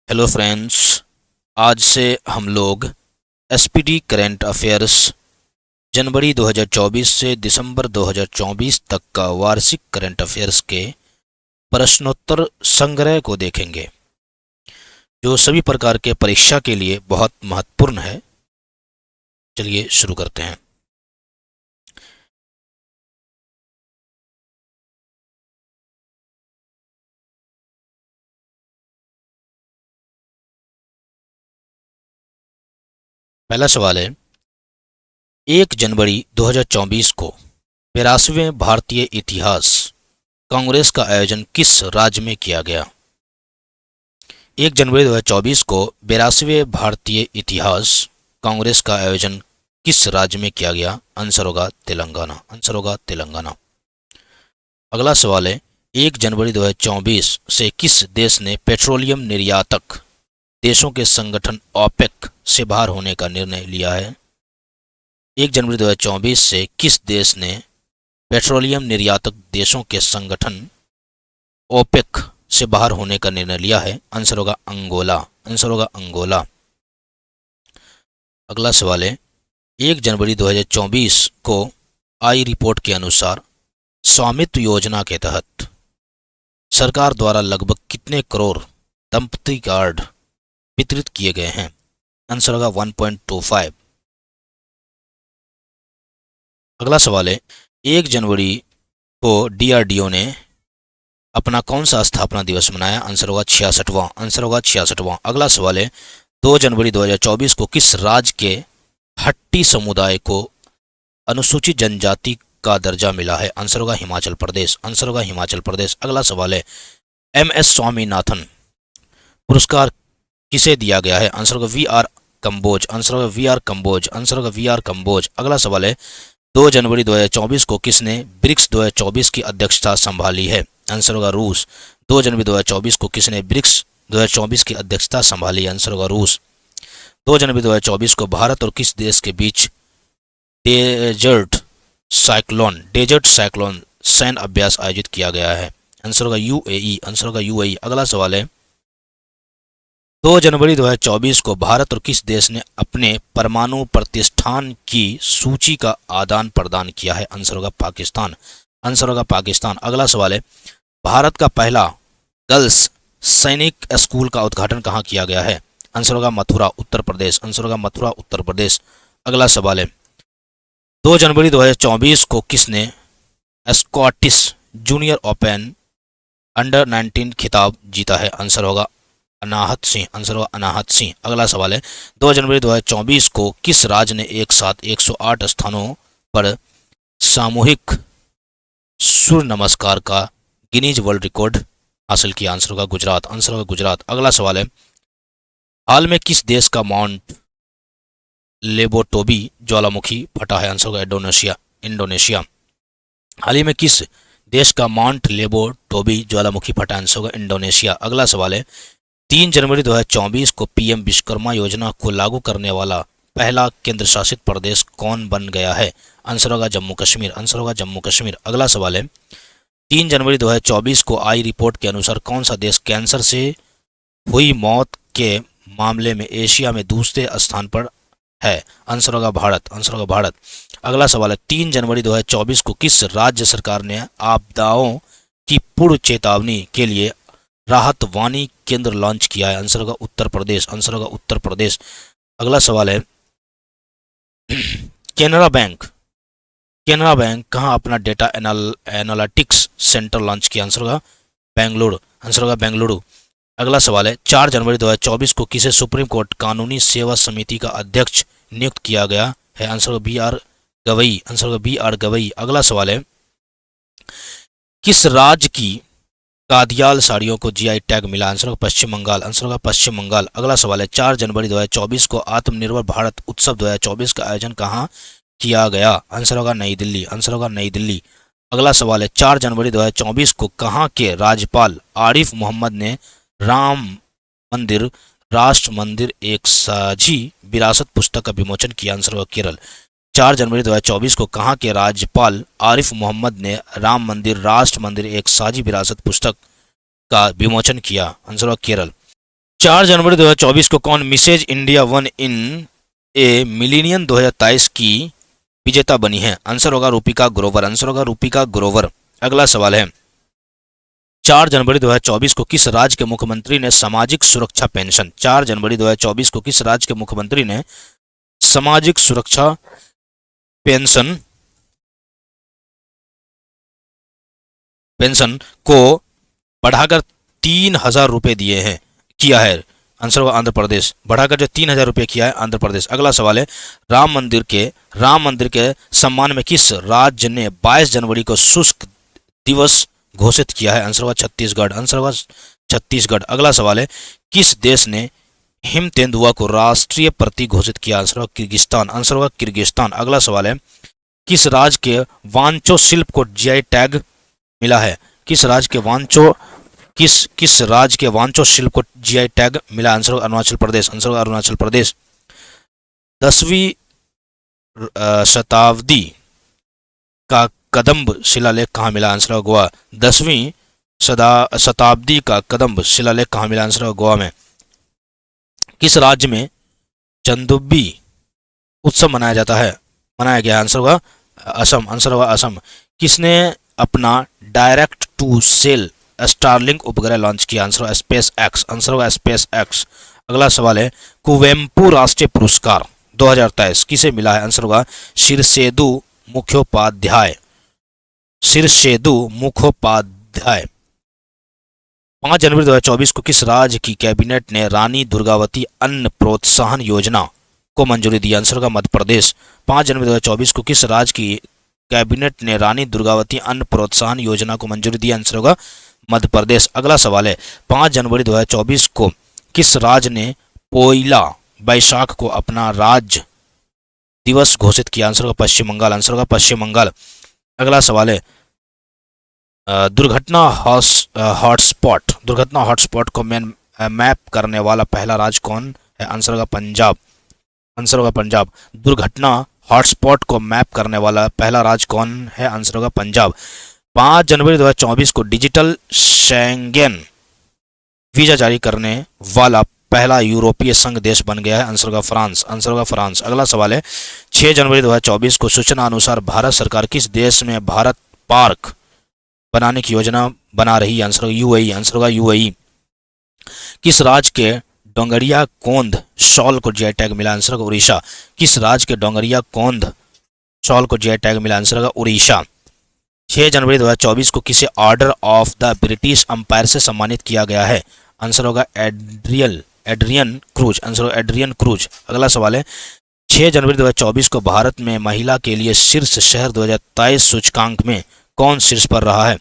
Hello friends. आज से हम लोग एसपीडी करंट अफेयर्स जनवरी 2024 से दिसंबर 2024 तक का वार्षिक करंट अफेयर्स के प्रश्नोत्तर संग्रह को देखेंगे, जो सभी प्रकार के परीक्षा के लिए बहुत महत्वपूर्ण है। चलिए शुरू करते हैं। पहला सवाल है, 1 जनवरी 2024 को 82वें भारतीय इतिहास कांग्रेस का आयोजन किस राज्य में किया गया? 1 जनवरी 2024 को 82वें भारतीय इतिहास कांग्रेस का आयोजन किस राज्य में किया गया? आंसर होगा तेलंगाना। आंसर होगा तेलंगाना। अगला सवाल है, 1 जनवरी 2024 से किस देश ने पेट्रोलियम निर्यातक देशों के संगठन ओपेक से बाहर होने का निर्णय लिया है? 1 जनवरी 2024 से किस देश ने पेट्रोलियम निर्यातक देशों के संगठन ओपेक से बाहर होने का निर्णय लिया है? आंसर होगा अंगोला। आंसर होगा अंगोला। अगला सवाल है, 1 जनवरी 2024 को आई रिपोर्ट के अनुसार स्वामित्व योजना के तहत सरकार द्वारा लगभग कितने करोड़ दंपति कार्ड वितरित किए गए हैं? आंसर होगा 1.25। अगला सवाल है, 1 जनवरी को डीआरडीओ ने अपना कौन सा स्थापना दिवस मनाया? आंसर होगा 66वां। आंसर होगा 66वां। अगला सवाल है, 2 जनवरी 2024 को किस राज्य के हट्टी समुदाय को अनुसूचित जनजाति का दर्जा मिला है? आंसर होगा हिमाचल प्रदेश। आंसर होगा हिमाचल प्रदेश। अगला सवाल है, एमएस स्वामीनाथन पुरस्कार किसे दिया गया है? आंसर होगा वी आर कंबोज। आंसर होगा वी आर कंबोज। आंसर होगा वी आर कंबोज। अगला सवाल है, 2 जनवरी 2024 को किसने ब्रिक्स 2024 की अध्यक्षता संभाली है? आंसर होगा रूस। 2 जनवरी 2024 को किसने ब्रिक्स 2024 की अध्यक्षता संभाली? आंसर होगा रूस। 2 जनवरी 2024 को भारत और किस देश के बीच डेजर्ट साइक्लोन सैन्य अभ्यास आयोजित किया गया है? आंसर होगा यूएई। आंसर होगा यूएई। अगला सवाल है, 2 जनवरी 2024 को भारत और किस देश ने अपने परमाणु प्रतिष्ठान की सूची का आदान प्रदान किया है? आंसर होगा पाकिस्तान। आंसर होगा पाकिस्तान। अगला सवाल है, भारत का पहला गर्ल्स सैनिक स्कूल का उद्घाटन कहाँ किया गया है? आंसर होगा मथुरा, उत्तर प्रदेश। आंसर होगा मथुरा, उत्तर प्रदेश। अगला सवाल है, 2 जनवरी 2024 को किसने स्कॉटिश जूनियर ओपन अंडर 19 खिताब जीता है? आंसर होगा अनाहत सिंह। आंसर होगा अनाहत सिंह। अगला सवाल है, 2 जनवरी 2024 को किस राज्य ने एक साथ 108 स्थानों पर सामूहिक सूर्य नमस्कार का गिनीज वर्ल्ड रिकॉर्ड हासिल किया? आंसर होगा गुजरात। आंसर होगा गुजरात। अगला सवाल है, हाल में किस देश का माउंट लेबोटोबी ज्वालामुखी फटा है? आंसर होगा इंडोनेशिया। हाल ही में किस देश का माउंट लेबोटोबी ज्वालामुखी फटा? आंसर होगा इंडोनेशिया। अगला सवाल है, 3 जनवरी 2024 को पीएम विश्वकर्मा योजना को लागू करने वाला पहला केंद्र शासित प्रदेश कौन बन गया है? आंसर होगा जम्मू कश्मीर। आंसर होगा जम्मू कश्मीर। अगला सवाल है, 3 जनवरी 2024 को आई रिपोर्ट के अनुसार कौन सा देश कैंसर से हुई मौत के मामले में एशिया में दूसरे स्थान पर है? आंसर होगा भारत। आंसर होगा भारत। अगला सवाल है, 3 जनवरी 2024 को किस राज्य सरकार ने आपदाओं की पूर्व चेतावनी के लिए राहत वाणी केंद्र लॉन्च किया है? आंसर होगा उत्तर प्रदेश। आंसर होगा उत्तर प्रदेश। अगला सवाल है, केनरा बैंक कहाँ अपना डेटा एनालिटिक्स सेंटर लॉन्च किया? आंसर होगा बेंगलुरु। आंसर होगा बेंगलुरु। अगला सवाल है, 4 जनवरी 2024 को किसे सुप्रीम कोर्ट कानूनी सेवा समिति का अध्यक्ष नियुक्त किया गया है? आंसर होगा बी आर गवई। आंसर होगा बी आर गवई। अगला सवाल है, किस राज्य की कादियाल साड़ियों को जीआई टैग मिला? आंसर होगा पश्चिम बंगाल। आंसर होगा पश्चिम बंगाल। अगला सवाल है, 4 जनवरी 2024 को आत्मनिर्भर भारत उत्सव 2024 का आयोजन कहाँ किया गया? आंसर होगा नई दिल्ली। आंसर होगा नई दिल्ली। अगला सवाल है, 4 जनवरी 2024 को कहाँ के राज्यपाल आरिफ मोहम्मद ने राम मंदिर राष्ट्र मंदिर एक साझी विरासत पुस्तक का विमोचन किया? आंसर होगा केरल। 4 जनवरी 2024 को कहाँ के राज्यपाल आरिफ मोहम्मद ने राम मंदिर राष्ट्र मंदिर एक साझी विरासत पुस्तक का विमोचन किया? आंसर होगा केरल। 4 जनवरी 2024 को कौन मिसेज इंडिया वन इन ए मिलीनियन 2023 की विजेता बनी है? आंसर होगा रूपिका ग्रोवर। आंसर होगा रूपिका ग्रोवर। अगला सवाल है 4 जनवरी 2024 को किस राज्य के मुख्यमंत्री ने सामाजिक सुरक्षा पेंशन 4 जनवरी 2024 को किस राज्य के मुख्यमंत्री ने सामाजिक सुरक्षा पेंशन को बढ़ाकर 3,000 रुपए दिए हैं किया है? आंसर होगा आंध्र प्रदेश। बढ़ाकर जो 3,000 रुपये किया है आंध्र प्रदेश। अगला सवाल है राम मंदिर के सम्मान में किस राज्य ने 22 जनवरी को शुष्क दिवस घोषित किया है? आंसर होगा छत्तीसगढ़। आंसर होगा छत्तीसगढ़। अगला सवाल है किस देश ने हिम तेंदुआ को राष्ट्रीय प्रतीक घोषित किया? आंसर होगा किर्गिस्तान। आंसर होगा किर्गिस्तान। अगला सवाल है किस राज्य के वांचो शिल्प को जीआई टैग मिला है? किस राज्य के वांचो शिल्प को जीआई टैग मिला? आंसर होगा अरुणाचल प्रदेश। आंसर होगा अरुणाचल प्रदेश। 10वीं शताब्दी का कदम्ब शिलालेख कहाँ मिला? आंसर होगा गोवा। 10वीं शताब्दी का कदम्ब शिलालेख कहाँ मिला? आंसर होगा गोवा में। किस राज्य में चंदुब्बी उत्सव मनाया गया? आंसर होगा असम। आंसर होगा असम। किसने अपना डायरेक्ट टू सेल स्टारलिंक उपग्रह लॉन्च किया? आंसर होगा स्पेस एक्स। आंसर होगा स्पेस एक्स। अगला सवाल है कुवेम्पु राष्ट्रीय पुरस्कार 2023 किसे मिला है? आंसर होगा शीर्षेदु मुखोपाध्याय। 5 जनवरी 2024 को किस राज्य की कैबिनेट ने रानी दुर्गावती अन्न प्रोत्साहन योजना को मंजूरी दी? आंसर होगा मध्य प्रदेश। 5 जनवरी 2024 को किस राज्य की कैबिनेट ने रानी दुर्गावती अन्न प्रोत्साहन योजना को मंजूरी दी? आंसर होगा मध्य प्रदेश। अगला सवाल है 5 जनवरी 2024 को किस राज्य ने पोइला बैसाख को अपना राज्य दिवस घोषित किया? आंसर होगा पश्चिम बंगाल। आंसर होगा पश्चिम बंगाल। अगला सवाल है दुर्घटना हॉटस्पॉट को मैप करने वाला पहला राज्य कौन है? आंसर होगा पंजाब। आंसर होगा पंजाब। दुर्घटना हॉटस्पॉट को मैप करने वाला पहला राज्य कौन है? आंसर होगा पंजाब। 5 जनवरी 2024 को डिजिटल शेंगेन वीजा जारी करने वाला पहला यूरोपीय संघ देश बन गया है? आंसर होगा फ्रांस। आंसर होगा फ्रांस। अगला सवाल है 6 जनवरी 2024 को सूचना अनुसार भारत सरकार किस देश में भारत पार्क बनाने की योजना बना रही है? आंसर होगा यूएई। आंसर होगा यूएई। किस राज्य के डोंगरिया कोंद शॉल को जीआई टैग मिला? आंसर होगा उड़ीसा। किस राज्य के डोंगरिया कोंद शॉल को जीआई टैग मिला? आंसर होगा उड़ीसा। 6 जनवरी 2024 को किसे order of the British umpire से सम्मानित किया गया है? आंसर होगा एड्रियन क्रूज। आंसर होगा एड्रियन क्रूज। अगला सवाल है 6 जनवरी 2024 को भारत में महिला के लिए शीर्ष शहर 2023 सूचकांक में कौन शीर्ष पर रहा है?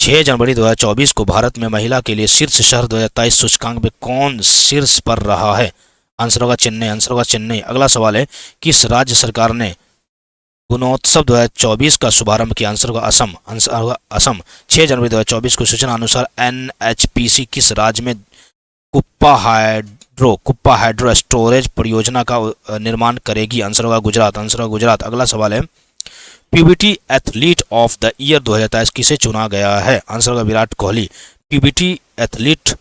6 जनवरी 2024 को भारत में महिला के लिए शीर्ष शहर 2023 सूचकांक में कौन शीर्ष पर रहा है? आंसर होगा चेन्नई। आंसर होगा चेन्नई। अगला सवाल है किस राज्य सरकार ने गुणोत्सव 2024 का शुभारंभ किया? आंसर होगा असम। आंसर होगा असम। 6 जनवरी 2024 को सूचना अनुसार एनएचपीसी किस राज्य में कुप्पा हाइड्रो स्टोरेज परियोजना का निर्माण करेगी? आंसर होगा गुजरात। आंसर होगा गुजरात। अगला सवाल है PBT athlete of the year 2023 किसे चुना गया है? आंसर होगा Virat Kohli. PBT athlete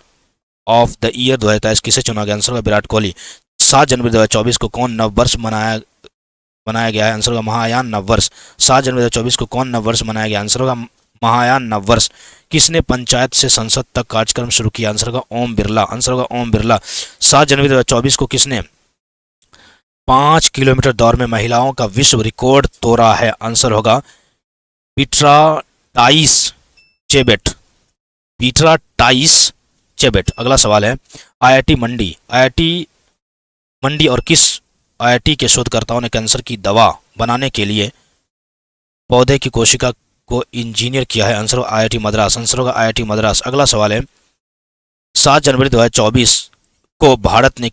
of the year 2023 किसे चुना गया? आंसर होगा विराट कोहली। 7 जनवरी 2024 को कौन नववर्ष मनाया गया है? आंसर होगा महायान नववर्ष। 7 जनवरी 2024 को कौन नववर्ष मनाया गया? आंसर होगा महायान नववर्ष। किसने पंचायत से संसद तक कार्यक्रम शुरू किया? आंसर होगा ओम बिरला। आंसर होगा ओम बिरला। 7 जनवरी 2024 को किसने 5 किलोमीटर दौड़ में महिलाओं का विश्व रिकॉर्ड तोड़ा है? आंसर होगा बीट्राटाइस चेबेट। अगला सवाल है आईआईटी मंडी और किस आईआईटी के शोधकर्ताओं ने कैंसर की दवा बनाने के लिए पौधे की कोशिका को इंजीनियर किया है? आंसर होगा आईआईटी मद्रास। आंसर होगा आईआईटी मद्रास। अगला सवाल है 7 जनवरी 2024 को भारत ने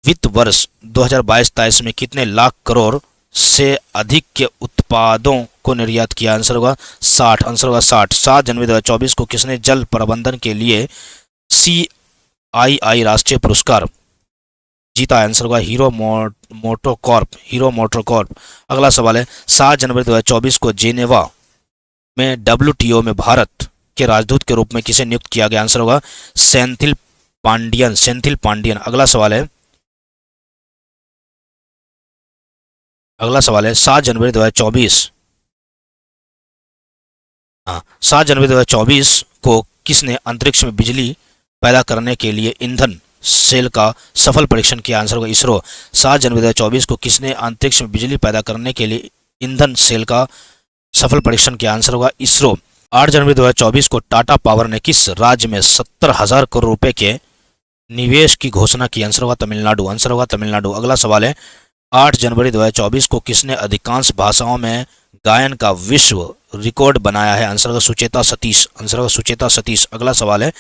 वित्त वर्ष 2022-23 में कितने लाख करोड़ से अधिक के उत्पादों को निर्यात किया? आंसर होगा 60। आंसर होगा 60। 7 जनवरी 2024 को किसने जल प्रबंधन के लिए CII राष्ट्रीय पुरस्कार जीता? आंसर होगा हीरो मोटोकॉर्प। अगला सवाल है 7 जनवरी 2024 को जेनेवा में WTO में भारत के राजदूत के रूप में किसे नियुक्त किया गया? आंसर होगा सेंथिल पांडियन, सेंथिल पांडियन। अगला सवाल है 7 जनवरी 2024। हाँ, 7 जनवरी 2024 को किसने अंतरिक्ष में बिजली पैदा करने के लिए ईंधन सेल का सफल परीक्षण किया? आंसर होगा इसरो। 7 जनवरी 2024 को किसने अंतरिक्ष में बिजली पैदा करने के लिए ईंधन सेल का सफल परीक्षण किया? आंसर होगा इसरो। 8 जनवरी 2024 को टाटा पावर ने किस राज्य में 70,000 करोड़ रुपए के निवेश की घोषणा की? आंसर होगा तमिलनाडु। आंसर होगा तमिलनाडु। अगला सवाल है 8 जनवरी 2024 को किसने अधिकांश भाषाओं में गायन का विश्व रिकॉर्ड बनाया है? आंसर होगा सुचेता सतीश। आंसर होगा सुचेता सतीश। अगला सवाल है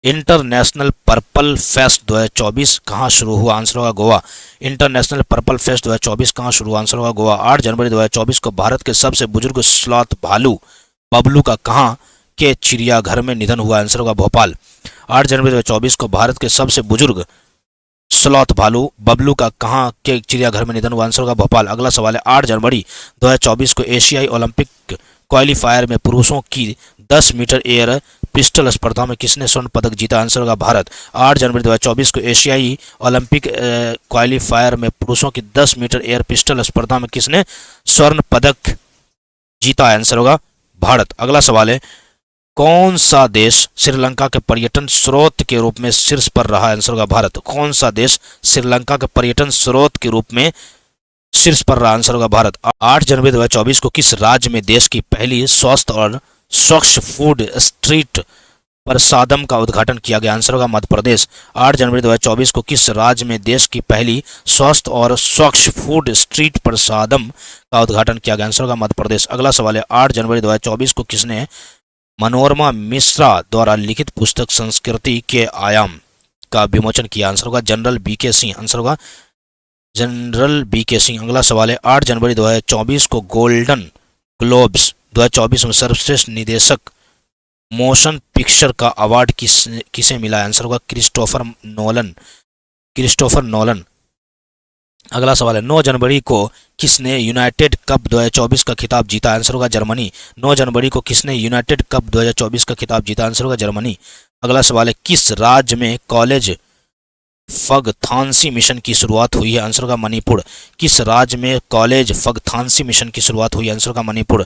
इंटरनेशनल पर्पल फेस्ट 2024 कहाँ शुरू हुआ? आंसर होगा गोवा। इंटरनेशनल पर्पल फेस्ट 2024 कहाँ शुरू हुआ? आंसर होगा गोवा। 8 जनवरी 2024 को भारत के सबसे बुजुर्ग स्लॉथ भालू बबलू का कहाँ के चिड़ियाघर में निधन हुआ? आंसर होगा भोपाल। 8 जनवरी 2024 को भारत के सबसे बुजुर्ग स्लॉथ भालू बबलू का कहाँ के चिड़ियाघर में निधन हुआ? आंसर होगा भोपाल। अगला सवाल है 8 जनवरी 2024 को एशियाई ओलंपिक क्वालिफायर में पुरुषों की 10 मीटर एयर पिस्टल स्पर्धा में किसने स्वर्ण पदक जीता? आंसर होगा भारत। 8 जनवरी 2024 को एशियाई ओलंपिक क्वालिफायर में पुरुषों की 10 मीटर एयर पिस्टल स्पर्धा में किसने स्वर्ण पदक जीता? आंसर होगा भारत। अगला सवाल है कौन सा देश श्रीलंका के पर्यटन स्रोत के रूप में शीर्ष पर रहा? आंसर होगा भारत। कौन सा देश श्रीलंका के पर्यटन स्रोत के रूप में शीर्ष पर रहा? आंसर होगा भारत। 8 जनवरी 2024 को किस राज्य में देश की पहली स्वस्थ और स्वच्छ फूड स्ट्रीट प्रसादम का उद्घाटन किया गया? आंसर होगा मध्य प्रदेश। 8 जनवरी 2024 को किस राज्य में देश की पहली स्वस्थ और स्वच्छ फूड स्ट्रीट प्रसादम का उद्घाटन किया गया? आंसर होगा मध्य प्रदेश। अगला सवाल है 8 जनवरी 2024 को किसने मनोरमा मिश्रा द्वारा लिखित पुस्तक संस्कृति के आयाम का विमोचन किया? आंसर होगा जनरल बीके सिंह। आंसर होगा जनरल बीके सिंह। अगला सवाल है 8 जनवरी 2024 को गोल्डन ग्लोब्स 2024 में सर्वश्रेष्ठ निदेशक मोशन पिक्चर का अवार्ड किसे मिला? आंसर होगा क्रिस्टोफर नोलन। अगला सवाल है 9 जनवरी को किसने यूनाइटेड कप 2024 का खिताब जीता? आंसर होगा जर्मनी। 9 जनवरी को किसने यूनाइटेड कप 2024 का खिताब जीता? आंसर होगा जर्मनी। अगला सवाल है किस राज्य में कॉलेज फगथांसी मिशन की शुरुआत हुई है? आंसर होगा मणिपुर। किस राज्य में कॉलेज फगथांसी मिशन की शुरुआत हुई है? आंसर होगा मणिपुर।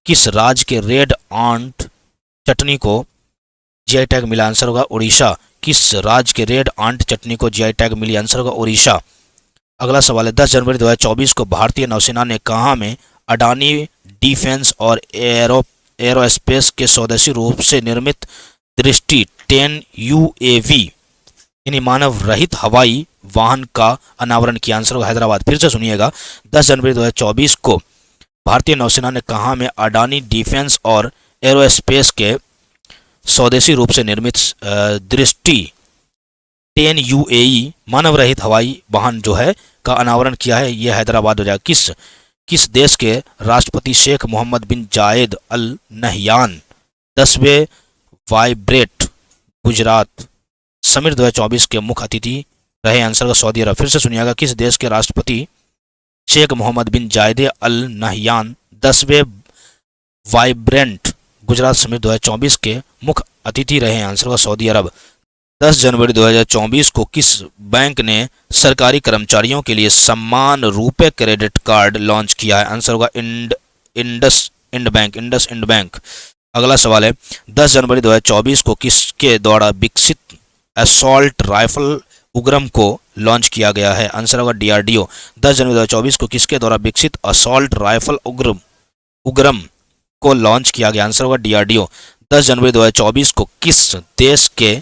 किस राज्य के रेड आंट चटनी को जीआई टैग मिला? आंसर होगा उड़ीसा। किस राज्य के रेड आंट चटनी को जीआई टैग मिली? आंसर होगा उड़ीसा। अगला सवाल है 10 जनवरी 2024 को भारतीय नौसेना ने कहाँ में अडानी डिफेंस और एरोस्पेस के स्वदेशी रूप से निर्मित दृष्टि 10 UAV यानी मानव रहित हवाई वाहन का अनावरण किया? आंसर होगा हैदराबाद। फिर से सुनिएगा 10 जनवरी 2024 को भारतीय नौसेना ने कहाँ में अडानी डिफेंस और एरोस्पेस के स्वदेशी रूप से निर्मित दृष्टि 10 UAE मानव रहित हवाई वाहन जो है का अनावरण किया है? यह हैदराबाद हो जाएगा। किस देश के राष्ट्रपति Sheikh Mohammed bin Zayed Al Nahyan 10वें वाइब्रेट गुजरात समिट 2024 के मुख्य अतिथि रहे? आंसर का सऊदी अरब। फिर से सुनिएगा किस देश के राष्ट्रपति Sheikh Mohammed bin Zayed Al Nahyan 10वें वाइब्रेंट गुजरात समिट 2024 के मुख्य अतिथि रहे? आंसर का सऊदी अरब। 10 जनवरी 2024 को किस बैंक ने सरकारी कर्मचारियों के लिए सम्मान रुपए क्रेडिट कार्ड लॉन्च किया है? आंसर होगा इंडस इंड बैंक। अगला सवाल है 10 जनवरी 2024 को किसके द्वारा विकसित असॉल्ट राइफल उग्रम को लॉन्च किया गया है? आंसर होगा DRDO। 10 जनवरी 2024 को किसके द्वारा विकसित असॉल्ट राइफल उग्रम को लॉन्च किया गया? आंसर होगा DRDO। 10 जनवरी 2024 को किस देश के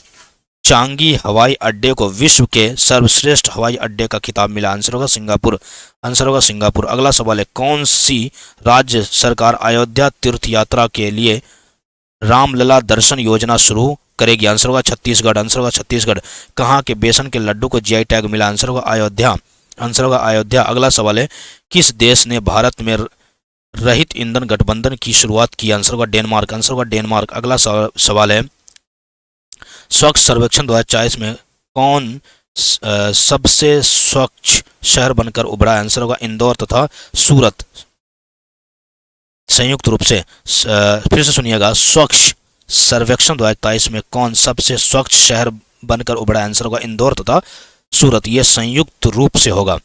चांगी हवाई अड्डे को विश्व के सर्वश्रेष्ठ हवाई अड्डे का खिताब मिला? आंसर होगा सिंगापुर। आंसर होगा सिंगापुर। अगला सवाल है कौन सी राज्य सरकार अयोध्या तीर्थ यात्रा के लिए रामलला दर्शन योजना शुरू करेगी? आंसर होगा छत्तीसगढ़। आंसर होगा छत्तीसगढ़। कहाँ के बेसन के लड्डू को जीआई टैग मिला? आंसर होगा अयोध्या। आंसर होगा अयोध्या। अगला सवाल है किस देश ने भारत में रहित ईंधन गठबंधन की शुरुआत की? आंसर होगा डेनमार्क। आंसर होगा डेनमार्क। अगला सवाल है स्वच्छ सर्वेक्षण 2024 में कौन सबसे स्वच्छ शहर बनकर उभरा है? आंसर होगा इंदौर तथा सूरत संयुक्त रूप से। फिर से सुनिएगा स्वच्छ सर्वेक्षण 2023 में कौन सबसे स्वच्छ शहर बनकर उभरा। आंसर होगा इंदौर तथा सूरत, ये संयुक्त रूप से होगा।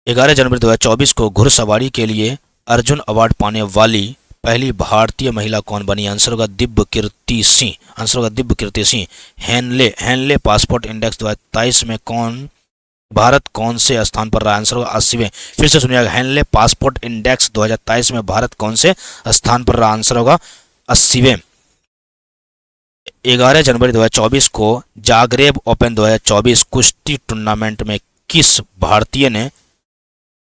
11 जनवरी 2024 को घुड़सवारी के लिए अर्जुन अवार्ड पाने वाली पहली भारतीय महिला कौन बनी? आंसर होगा दिव्य कीर्ति सिंह। आंसर होगा दिव्य कीर्ति सिंह। हेनले पासपोर्ट इंडेक्स 2023 में भारत कौन से स्थान पर रहा? आंसर होगा 80वें। फिर से सुनिएगा, हेनले पासपोर्ट इंडेक्स 2023 में भारत कौन से स्थान पर रहा? आंसर होगा 80वें। 11 जनवरी 2024 को जागरेब ओपन 2024 कुश्ती टूर्नामेंट में किस भारतीय ने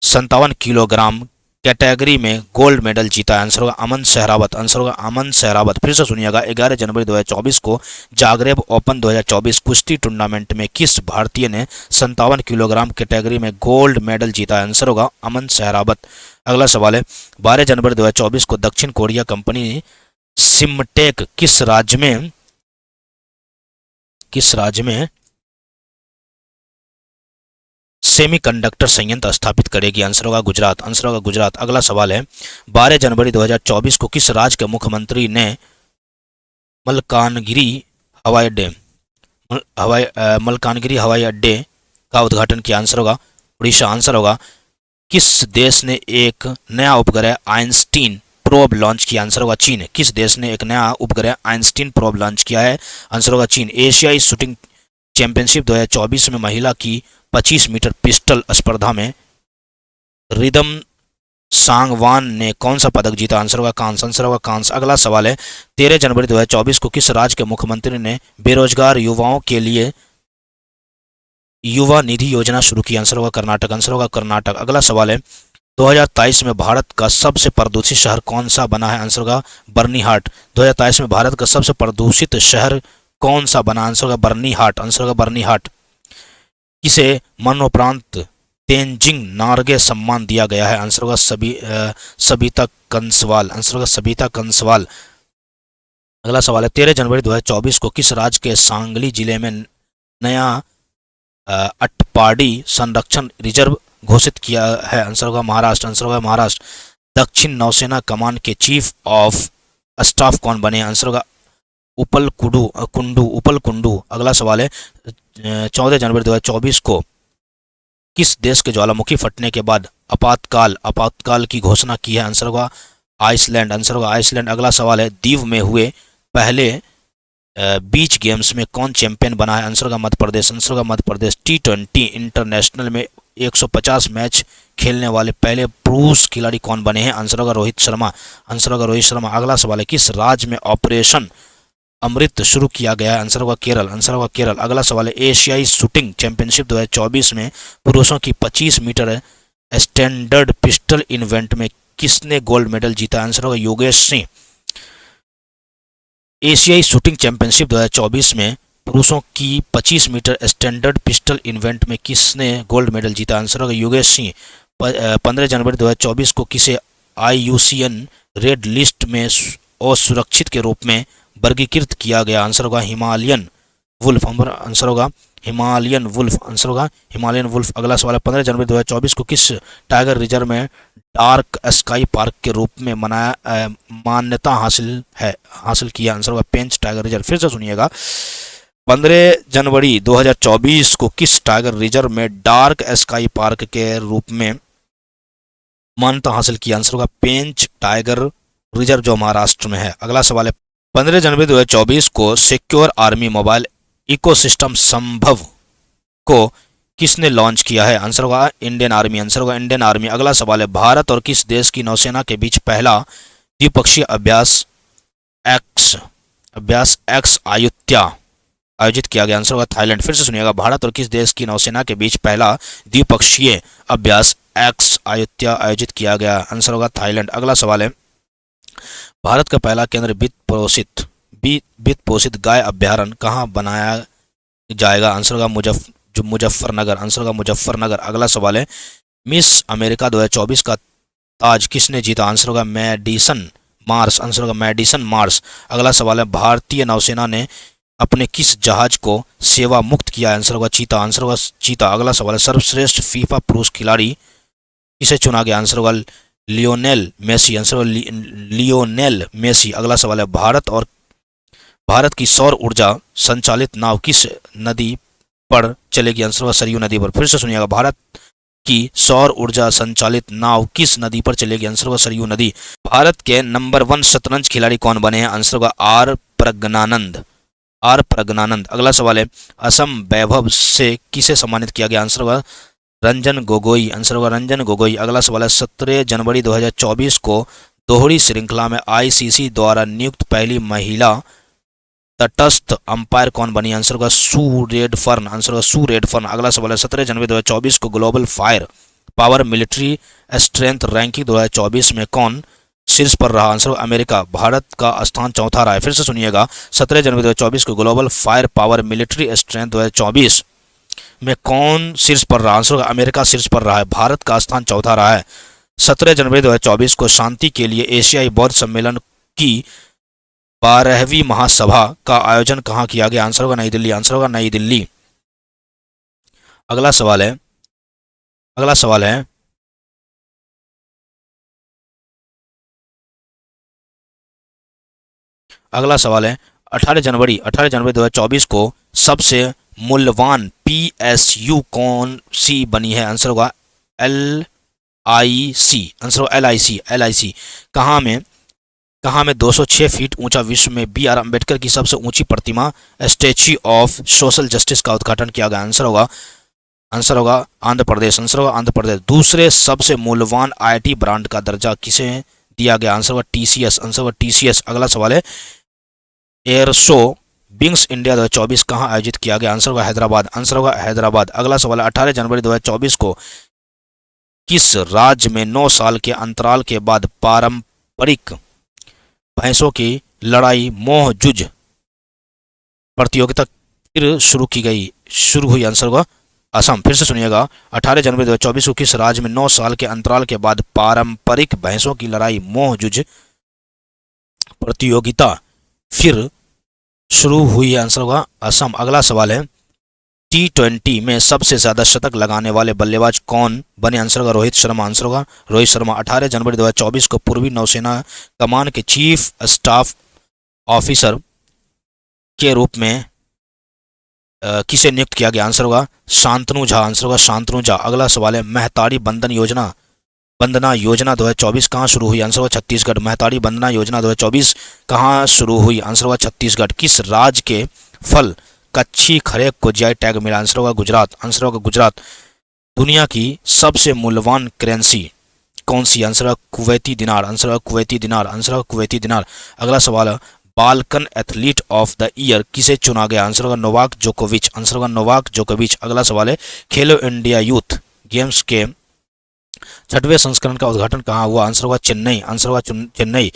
57 किलोग्राम कैटेगरी में गोल्ड मेडल जीता? आंसर होगा अमन सहरावत। आंसर होगा अमन सहरावत। फिर से सुनिएगा, 11 जनवरी 2024 को जागरेब ओपन 2024 कुश्ती टूर्नामेंट में किस भारतीय ने 57 किलोग्राम कैटेगरी में गोल्ड मेडल जीता? आंसर होगा अमन सहरावत। अगला सवाल है, 12 जनवरी 2024 को दक्षिण कोरिया कंपनी सिमटेक किस राज्य में सेमीकंडक्टर संयंत्र स्थापित करेगी? आंसर होगा गुजरात। आंसर होगा गुजरात। अगला सवाल है, 12 जनवरी 2024 को किस राज्य के मुख्यमंत्री ने मलकानगिरी हवाई अड्डे का उद्घाटन किया? आंसर होगा उड़ीसा। आंसर होगा, किस देश ने एक नया उपग्रह आइंस्टीन प्रोब लॉन्च किया? आंसर होगा चीन। किस देश ने एक नया उपग्रह आइंस्टीन प्रोब लॉन्च किया है? आंसर होगा चीन। एशियाई शूटिंग चैंपियनशिप 2024 में महिला की 25 मीटर पिस्टल स्पर्धा में रिदम सांगवान ने कौन सा पदक जीता? आंसर होगा कांस्य। आंसर होगा कांस्य। अगला सवाल है, 13 जनवरी 2024 को किस राज्य के मुख्यमंत्री ने बेरोजगार युवाओं के लिए युवा निधि योजना शुरू की? आंसर होगा कर्नाटक। आंसर होगा कर्नाटक। अगला सवाल है, 2023 में भारत का सबसे प्रदूषित शहर कौन सा बना है? आंसर होगा बर्नीहाट। 2023 में भारत का सबसे प्रदूषित शहर कौन सा बना? आंसर होगा बर्नीहाट। आंसर होगा बर्नीहाट। किसे मरणोपरांत तेंजिंग नोर्गे सम्मान दिया गया है? आंसर होगा सबिता कंसवाल। आंसर होगा सबिता कंसवाल। अगला सवाल है, 13 जनवरी 2024 को किस राज्य के सांगली जिले में नया अटपाडी संरक्षण रिजर्व घोषित किया है? आंसर होगा महाराष्ट्र। आंसर होगा महाराष्ट्र। दक्षिण नौसेना कमान के चीफ ऑफ स्टाफ कौन बने? आंसर होगा उपल कुंडू। अगला सवाल है, 14 जनवरी 2024 को किस देश के ज्वालामुखी फटने के बाद आपातकाल की घोषणा की है? आंसर होगा आइसलैंड। आंसर होगा आइसलैंड। अगला सवाल है, दीव में हुए पहले बीच गेम्स में कौन चैंपियन बना है? आंसर होगा मध्य प्रदेश। आंसर होगा मध्य प्रदेश। T20 इंटरनेशनल में 150 मैच खेलने वाले पहले पुरुष खिलाड़ी कौन बने हैं? आंसर होगा रोहित शर्मा। आंसर होगा रोहित शर्मा। अगला सवाल है, किस राज्य में ऑपरेशन अमृत शुरू किया गया है? आंसर होगा केरल। आंसर होगा केरल। अगला सवाल है, एशियाई शूटिंग चैंपियनशिप 2024 में पुरुषों की 25 मीटर स्टैंडर्ड पिस्टल इवेंट में किसने गोल्ड मेडल जीता? आंसर होगा योगेश सिंह। एशियाई शूटिंग चैंपियनशिप 2024 में पुरुषों की 25 मीटर स्टैंडर्ड पिस्टल इवेंट में किसने गोल्ड मेडल जीता? आंसर होगा योगेश सिंह। 15 जनवरी 2024 को किसे IUCN रेड लिस्ट में असुरक्षित के रूप में वर्गीकृत किया गया? आंसर होगा हिमालयन वुल्फ। आंसर होगा हिमालयन वुल्फ। आंसर होगा हिमालयन वुल्फ। अगला सवाल है, 15 जनवरी 2024 को किस टाइगर रिजर्व में डार्क स्काई पार्क के रूप में मान्यता हासिल किया? आंसर होगा पेंच टाइगर रिजर्व। फिर से सुनिएगा, 15 जनवरी 2024 को किस टाइगर रिजर्व में डार्क स्काई पार्क के रूप में मान्यता हासिल किया? आंसर होगा पेंच टाइगर रिजर्व जो महाराष्ट्र में है। अगला सवाल है, 15 जनवरी 2024 को सिक्योर आर्मी मोबाइल इकोसिस्टम संभव को किसने लॉन्च किया है? आंसर होगा इंडियन आर्मी। आंसर होगा इंडियन आर्मी। अगला सवाल है, भारत और किस देश की नौसेना के बीच पहला द्विपक्षीय अभ्यास एक्स आयोजित किया गया? आंसर होगा थाईलैंड। फिर से सुनिएगा, भारत और किस देश की नौसेना के बीच पहला द्विपक्षीय अभ्यास एक्स आयोजित किया गया? आंसर होगा थाईलैंड। अगला सवाल है, भारत का पहला केंद्र वित्त पोषित गाय अभ्यारण्य कहाँ बनाया जाएगा? आंसर होगा मुजफ्फरनगर। आंसर होगा मुजफ्फरनगर। अगला सवाल है, मिस अमेरिका 2024 का ताज किसने जीता? आंसर होगा मैडिसन मार्स। आंसर होगा मैडिसन मार्स। अगला सवाल है, भारतीय नौसेना ने अपने किस जहाज को सेवा मुक्त किया? आंसर होगा चीता। आंसर होगा चीता। अगला सवाल है, सर्वश्रेष्ठ फीफा पुरुष खिलाड़ी किसे चुना गया? आंसर होगा लियोनेल मेसी। आंसर होगा लियोनेल मेसी। अगला सवाल है, भारत और भारत की सौर ऊर्जा संचालित नाव किस नदी पर चलेगी? आंसर होगा सरयू नदी पर। फिर से सुनिएगा, भारत की सौर ऊर्जा संचालित नाव किस नदी पर चलेगी? आंसर होगा सरयू नदी। भारत के नंबर 1 शतरंज खिलाड़ी कौन बने हैं? आंसर होगा आर प्रज्ञानंद। आर प्रज्ञानंद। अगला सवाल है, असम वैभव से किसे सम्मानित किया गया? आंसर होगा रंजन गोगोई। आंसर होगा रंजन गोगोई। अगला सवाल है, 17 जनवरी 2024 को दोहरी श्रृंखला में आईसीसी द्वारा नियुक्त पहली महिला तटस्थ अंपायर कौन बनी? आंसर होगा सू रेडफर्न। आंसर होगा सू रेडफर्न। अगला सवाल है, 17 जनवरी 2024 को global fire power military strength ranking 2024 में कौन शीर्ष पर रहा? आंसर होगा अमेरिका। भारत का स्थान चौथा रहा है। फिर से सुनिएगा, 17 जनवरी 2024 को global fire power military strength 2024 में कौन शीर्ष पर रहा? आंसर होगा अमेरिका शीर्ष पर रहा है। भारत का स्थान चौथा रहा है। 17 जनवरी 2024 को शांति के लिए एशियाई बौद्ध सम्मेलन की 12वीं महासभा का आयोजन कहाँ किया गया? आंसर होगा नई दिल्ली। आंसर होगा नई दिल्ली। अगला सवाल है, अगला सवाल है, अगला सवाल है, 18 जनवरी 2024 को सबसे मूल्यवान पीएसयू कौन सी बनी है? आंसर होगा LIC। आंसर होगा LIC। कहाँ में 206 फीट ऊंचा विश्व में BR अम्बेडकर की सबसे ऊंची प्रतिमा स्टैच्यू ऑफ सोशल जस्टिस का उद्घाटन किया गया? आंसर होगा आंध्र प्रदेश। आंसर होगा आंध्र प्रदेश। दूसरे सबसे मूल्यवान IT ब्रांड का दर्जा किसे दिया गया? आंसर होगा TCS। आंसर होगा TCS। अगला सवाल है, एयर शो विंग्स इंडिया 2024 कहाँ आयोजित किया गया? आंसर होगा हैदराबाद। आंसर होगा हैदराबाद। अगला सवाल है, 18 जनवरी 2024 को किस राज्य में 9 साल के अंतराल के बाद पारंपरिक भैंसों की लड़ाई मोहजुज प्रतियोगिता फिर शुरू हुई? आंसर होगा असम। फिर से सुनिएगा, 18 जनवरी 2024 को किस राज्य में 9 साल के अंतराल के बाद पारंपरिक भैंसों की लड़ाई मोहजुज प्रतियोगिता फिर शुरू हुई? आंसर होगा असम। अगला सवाल है, T20 में सबसे ज्यादा शतक लगाने वाले बल्लेबाज कौन बने? आंसर होगा रोहित शर्मा। आंसर होगा रोहित शर्मा। 18 जनवरी 2024 को पूर्वी नौसेना कमान के चीफ स्टाफ ऑफिसर के रूप में किसे नियुक्त किया गया? आंसर होगा शांतनु झा। आंसर होगा शांतनु झा। अगला सवाल है, महतारी वंदना योजना 2024 कहाँ शुरू हुई? आंसर होगा छत्तीसगढ़। महतारी वंदना योजना 2024 कहाँ शुरू हुई? आंसर होगा छत्तीसगढ़। किस राज्य के फल कच्ची खरेक को GI टैग मिला? आंसर होगा गुजरात। आंसर होगा गुजरात। दुनिया की सबसे मूल्यवान करेंसी कौन सी? आंसर होगा कुवैती दिनार। आंसर होगा कुवैती दिनार। आंसर होगा कुवैती दिनार। अगला सवाल है, Balkan athlete of the year किसे चुना गया? आंसर होगा नोवाक जोकोविच। आंसर होगा नोवाक जोकोविच। अगला सवाल है, खेलो इंडिया यूथ गेम्स के 6वें संस्करण का उद्घाटन कहाँ हुआ? आंसर होगा चेन्नई। आंसर होगा चेन्नई।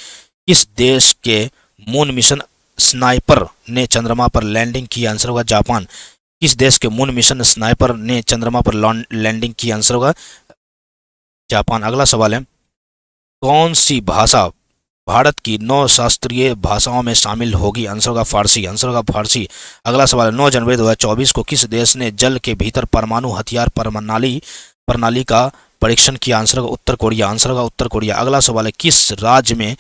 किस देश के मून मिशन स्नाइपर ने चंद्रमा पर लैंडिंग की? आंसर होगा जापान। किस देश के मून मिशन स्नाइपर ने चंद्रमा पर लैंडिंग की? आंसर होगा जापान। अगला सवाल है, कौन सी भाषा भारत की 9 शास्त्रीय भाषाओं में शामिल होगी? आंसर होगा फारसी। आंसर होगा फारसी। अगला सवाल है, 9 जनवरी 2024 को किस देश ने जल के भीतर परमाणु हथियार प्रणाली का परीक्षण किया? आंसर होगा उत्तर कोरिया। आंसर होगा उत्तर कोरिया। अगला सवाल है, किस राज्य में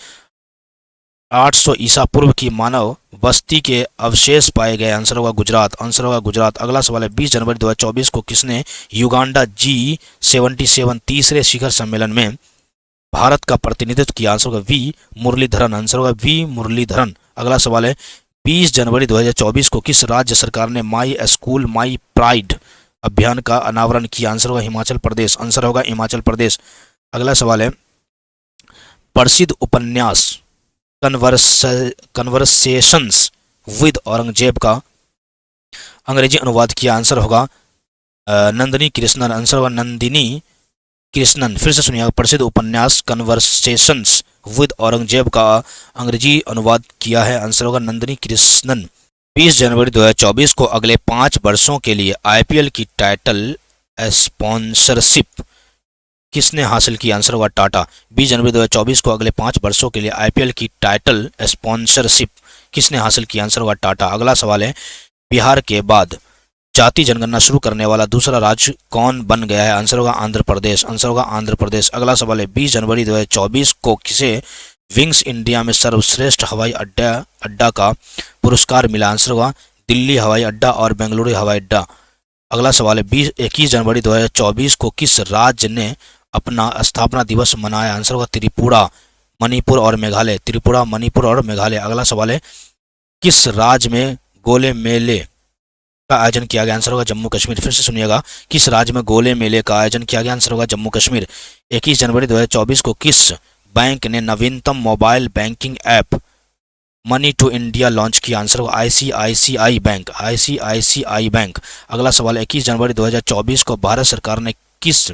800 ईसा पूर्व की मानव बस्ती के अवशेष पाए गए? आंसर होगा गुजरात। आंसर होगा गुजरात। अगला सवाल है, 20 जनवरी 2024 को किसने युगांडा G77 तीसरे शिखर सम्मेलन में भारत का प्रतिनिधित्व किया? आंसर होगा V मुरलीधरन। आंसर होगा V मुरलीधरन। अगला सवाल है, 20 जनवरी 2024 को किस राज्य सरकार ने माई स्कूल माई प्राइड अभियान का अनावरण किया? आंसर होगा हिमाचल प्रदेश। आंसर होगा हिमाचल प्रदेश। अगला सवाल है, प्रसिद्ध उपन्यास कन्वर्सेशंस विद औरंगजेब का अंग्रेजी अनुवाद किया? आंसर होगा नंदिनी कृष्णन। आंसर होगा नंदिनी कृष्णन। फिर से सुनिएगा, प्रसिद्ध उपन्यास कन्वर्सेशंस विद औरंगजेब का अंग्रेजी अनुवाद किया है? आंसर होगा नंदिनी कृष्णन। 20 जनवरी 2024 को अगले 5 वर्षों के लिए IPL की टाइटल स्पॉन्सरशिप किसने हासिल की? आंसर होगा टाटा। 20 जनवरी 2024 को अगले 5 वर्षों के लिए IPL की टाइटल स्पॉन्सरशिप किसने हासिल की? आंसर होगा टाटा। अगला सवाल है, बिहार के बाद जाति जनगणना शुरू करने वाला दूसरा राज्य कौन बन गया है? आंसर होगा आंध्र प्रदेश। आंसर होगा आंध्र प्रदेश। अगला सवाल है, 20 जनवरी 2024 को किसे विंग्स इंडिया में सर्वश्रेष्ठ हवाई अड्डा अड्डा का पुरस्कार मिला? आंसर होगा दिल्ली हवाई अड्डा और बेंगलुरु हवाई अड्डा। अगला सवाल है 21 जनवरी 2024 को किस राज्य ने अपना स्थापना दिवस मनाया? आंसर होगा त्रिपुरा, मणिपुर और मेघालय। त्रिपुरा, मणिपुर और मेघालय। अगला सवाल है किस राज्य में गोले मेले का आयोजन किया गया? आंसर होगा जम्मू कश्मीर। फिर से सुनिएगा, किस राज्य में गोले मेले का आयोजन किया गया? आंसर होगा जम्मू कश्मीर। 21 जनवरी 2024 को किस बैंक ने नवीनतम mobile banking app money to India launch किया? आंसर होगा आईसीआईसीआई बैंक, आईसीआईसीआई बैंक। अगला सवाल 21 जनवरी 2024 को भारत सरकार ने किस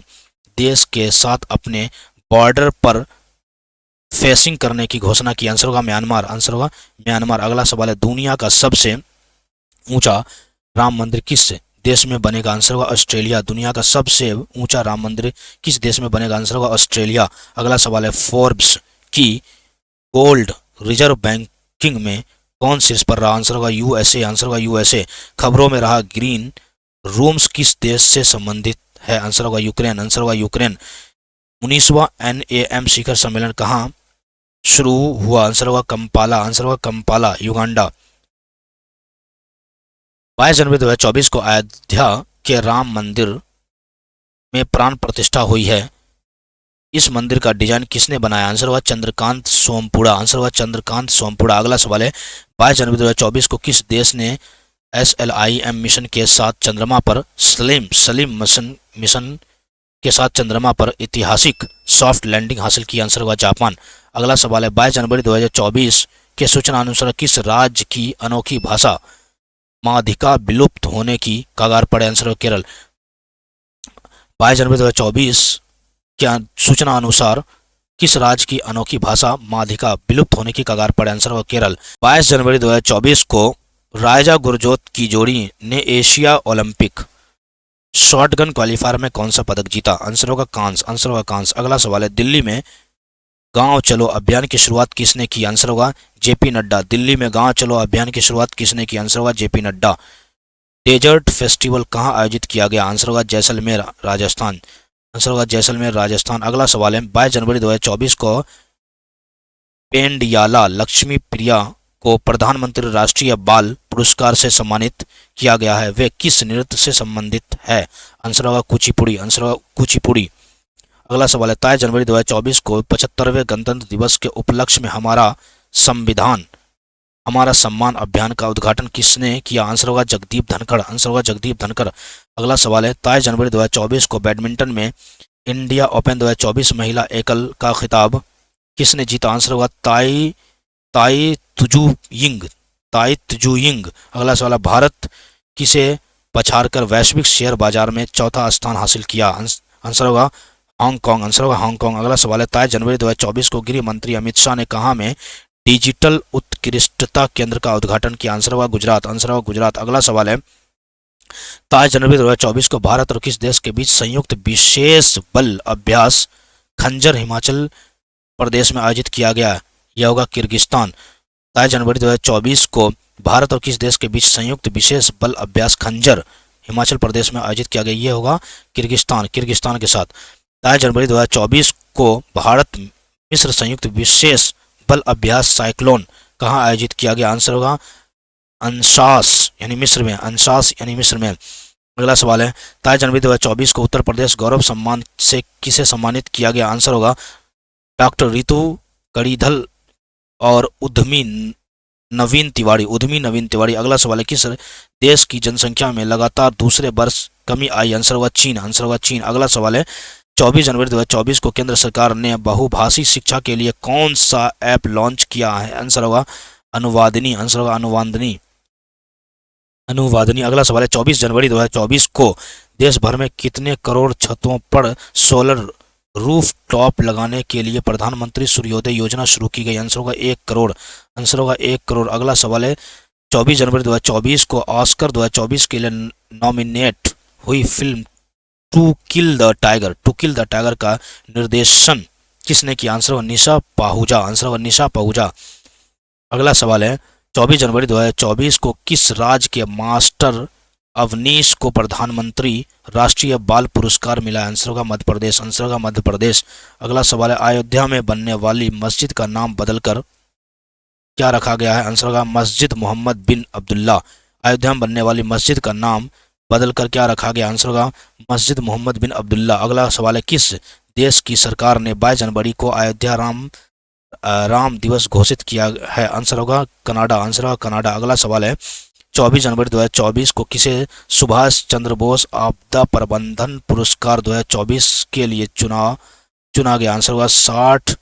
देश के साथ अपने बॉर्डर पर फेसिंग करने की घोषणा की? आंसर होगा म्यांमार, आंसर होगा म्यांमार। अगला सवाल है दुनिया का सबसे ऊंचा राम मंदिर किस देश में बनेगा? आंसर होगा ऑस्ट्रेलिया। दुनिया का सबसे ऊंचा राम मंदिर किस देश में बनेगा? आंसर होगा ऑस्ट्रेलिया। अगला सवाल है फोर्ब्स की गोल्ड रिजर्व बैंकिंग में कौन शीर्ष पर रहा? आंसर होगा यूएसए, आंसर होगा यूएसए। खबरों में रहा ग्रीन रूम्स किस देश से संबंधित है? आंसर होगा यूक्रेन, आंसर होगा यूक्रेन। 19वां NAM शिखर सम्मेलन कहाँ शुरू हुआ? आंसर होगा कंपाला, आंसर होगा कंपाला, युगांडा। 22 जनवरी 2024 को अयोध्या के राम मंदिर में प्राण प्रतिष्ठा हुई है। इस मंदिर का डिजाइन किसने बनाया? आंसर हुआ चंद्रकांत सोमपुरा, आंसर हुआ चंद्रकांत सोमपुरा। अगला सवाल है 22 जनवरी 2024 को किस देश ने SLIM मिशन के साथ चंद्रमा पर सलीम मिशन के साथ चंद्रमा पर ऐतिहासिक सॉफ्ट लैंडिंग हासिल की? आंसर होगा जापान। अगला सवाल है 22 जनवरी 2024 के सूचना अनुसार किस राज्य की अनोखी भाषा माधिका विलुप्त होने की कगार पर? आंसर होगा केरल। 22 जनवरी 2024 के सूचना अनुसार किस राज्य की अनोखी भाषा माधिका विलुप्त होने की कगार पर? आंसर होगा केरल। 22 जनवरी 2024 को राजा गुरजोत की जोड़ी ने एशिया ओलंपिक शॉटगन क्वालीफायर में कौन सा पदक जीता? आंसर होगा कांस, आंसर होगा कांस। अगला सवाल है दिल्ली में गांव चलो अभियान की शुरुआत किसने की? आंसर होगा जेपी नड्डा। दिल्ली में गांव चलो अभियान की शुरुआत किसने की? आंसर होगा जेपी नड्डा। डेजर्ट फेस्टिवल कहां आयोजित किया गया? आंसर होगा जैसलमेर, राजस्थान, आंसर होगा जैसलमेर, राजस्थान। अगला सवाल है 22 जनवरी 2024 को पेंडियाला लक्ष्मी प्रिया को प्रधानमंत्री राष्ट्रीय बाल पुरस्कार से सम्मानित किया गया है। वे किस नृत्य से संबंधित है? आंसर होगा कुचिपुड़ी, आंसर होगा कुचिपुड़ी। अगला सवाल है 23 जनवरी 2024 को 75वें गणतंत्र दिवस के उपलक्ष्य में हमारा संविधान हमारा सम्मान अभियान का उद्घाटन किसने किया? आंसर होगा जगदीप धनखड़, आंसर होगा जगदीप धनखड़। अगला सवाल है 23 जनवरी 2024 को बैडमिंटन में इंडिया ओपन 2024 महिला एकल का खिताब किसने जीता? आंसर होगा ताई तुजू यिंग। अगला सवाल है भारत किसे पछाड़कर वैश्विक शेयर बाजार में चौथा स्थान हासिल किया? आंसर होगा हांगकांग, आंसर होगा हांगकांग। अगला सवाल है 23 जनवरी 2024 को गृह मंत्री अमित शाह ने कहा में डिजिटल उत्कृष्टता केंद्र का उद्घाटन किया? आंसर होगा गुजरात, आंसर होगा गुजरात। अगला सवाल है 23 जनवरी 2024 को भारत और किस देश के बीच संयुक्त विशेष बल अभ्यास खंजर हिमाचल प्रदेश में आयोजित किया गया? यह होगा किर्गिस्तान। 23 जनवरी 2024 को भारत और किस देश के बीच संयुक्त विशेष बल अभ्यास खंजर हिमाचल प्रदेश में आयोजित किया गया? ये होगा किर्गिस्तान, किर्गिस्तान के साथ। 23 जनवरी 2024 को भारत मिस्र संयुक्त विशेष बल अभ्यास साइक्लोन कहाँ आयोजित किया गया? आंसर होगा अंशास यानी मिस्र में, अंशास यानी मिस्र में। अगला सवाल है 23 जनवरी 2024 को उत्तर प्रदेश गौरव सम्मान से किसे सम्मानित किया गया? आंसर होगा डॉक्टर रितु कड़ीधल और उद्यमी नवीन तिवारी। अगला सवाल है किस देश की जनसंख्या में लगातार दूसरे वर्ष कमी आई? आंसर होगा चीन, आंसर होगा चीन। अगला सवाल है 24 जनवरी 2024 को केंद्र सरकार ने बहुभाषी शिक्षा के लिए कौन सा ऐप लॉन्च किया है? आंसर होगा अनुवादिनी, आंसर होगा अनुवादिनी। अगला सवाल है 24 जनवरी 2024 को देश भर में कितने करोड़ छतों पर सोलर रूफ टॉप लगाने के लिए प्रधानमंत्री सूर्योदय योजना शुरू की गई? आंसर होगा 1 करोड़, आंसर होगा 1 करोड़। अगला सवाल है 24 जनवरी 2024 को ऑस्कर 2024 के लिए नॉमिनेट हुई film to kill the tiger का निर्देशन किसने किया? आंसर होगा निशा पाहुजा, आंसर होगा निशा पाहुजा। अगला सवाल है 24 जनवरी 2024 को किस राज्य के मास्टर अवनीश को प्रधानमंत्री राष्ट्रीय बाल पुरस्कार मिला? आंसर होगा मध्य प्रदेश, आंसर होगा मध्य प्रदेश। अगला सवाल है, अयोध्या में बनने वाली मस्जिद का नाम बदलकर क्या रखा गया है? आंसर होगा मस्जिद मोहम्मद बिन अब्दुल्ला। अयोध्या में बनने वाली मस्जिद का नाम बदलकर क्या रखा गया? आंसर होगा मस्जिद मोहम्मद बिन अब्दुल्ला। अगला सवाल है, किस देश की सरकार ने 22 जनवरी को अयोध्या राम दिवस घोषित किया है? आंसर होगा कनाडा, आंसर होगा कनाडा। अगला सवाल है, 24 जनवरी 2024 को किसे सुभाष चंद्र बोस आपदा प्रबंधन पुरस्कार 2024 के लिए चुना गया? आंसर होगा 60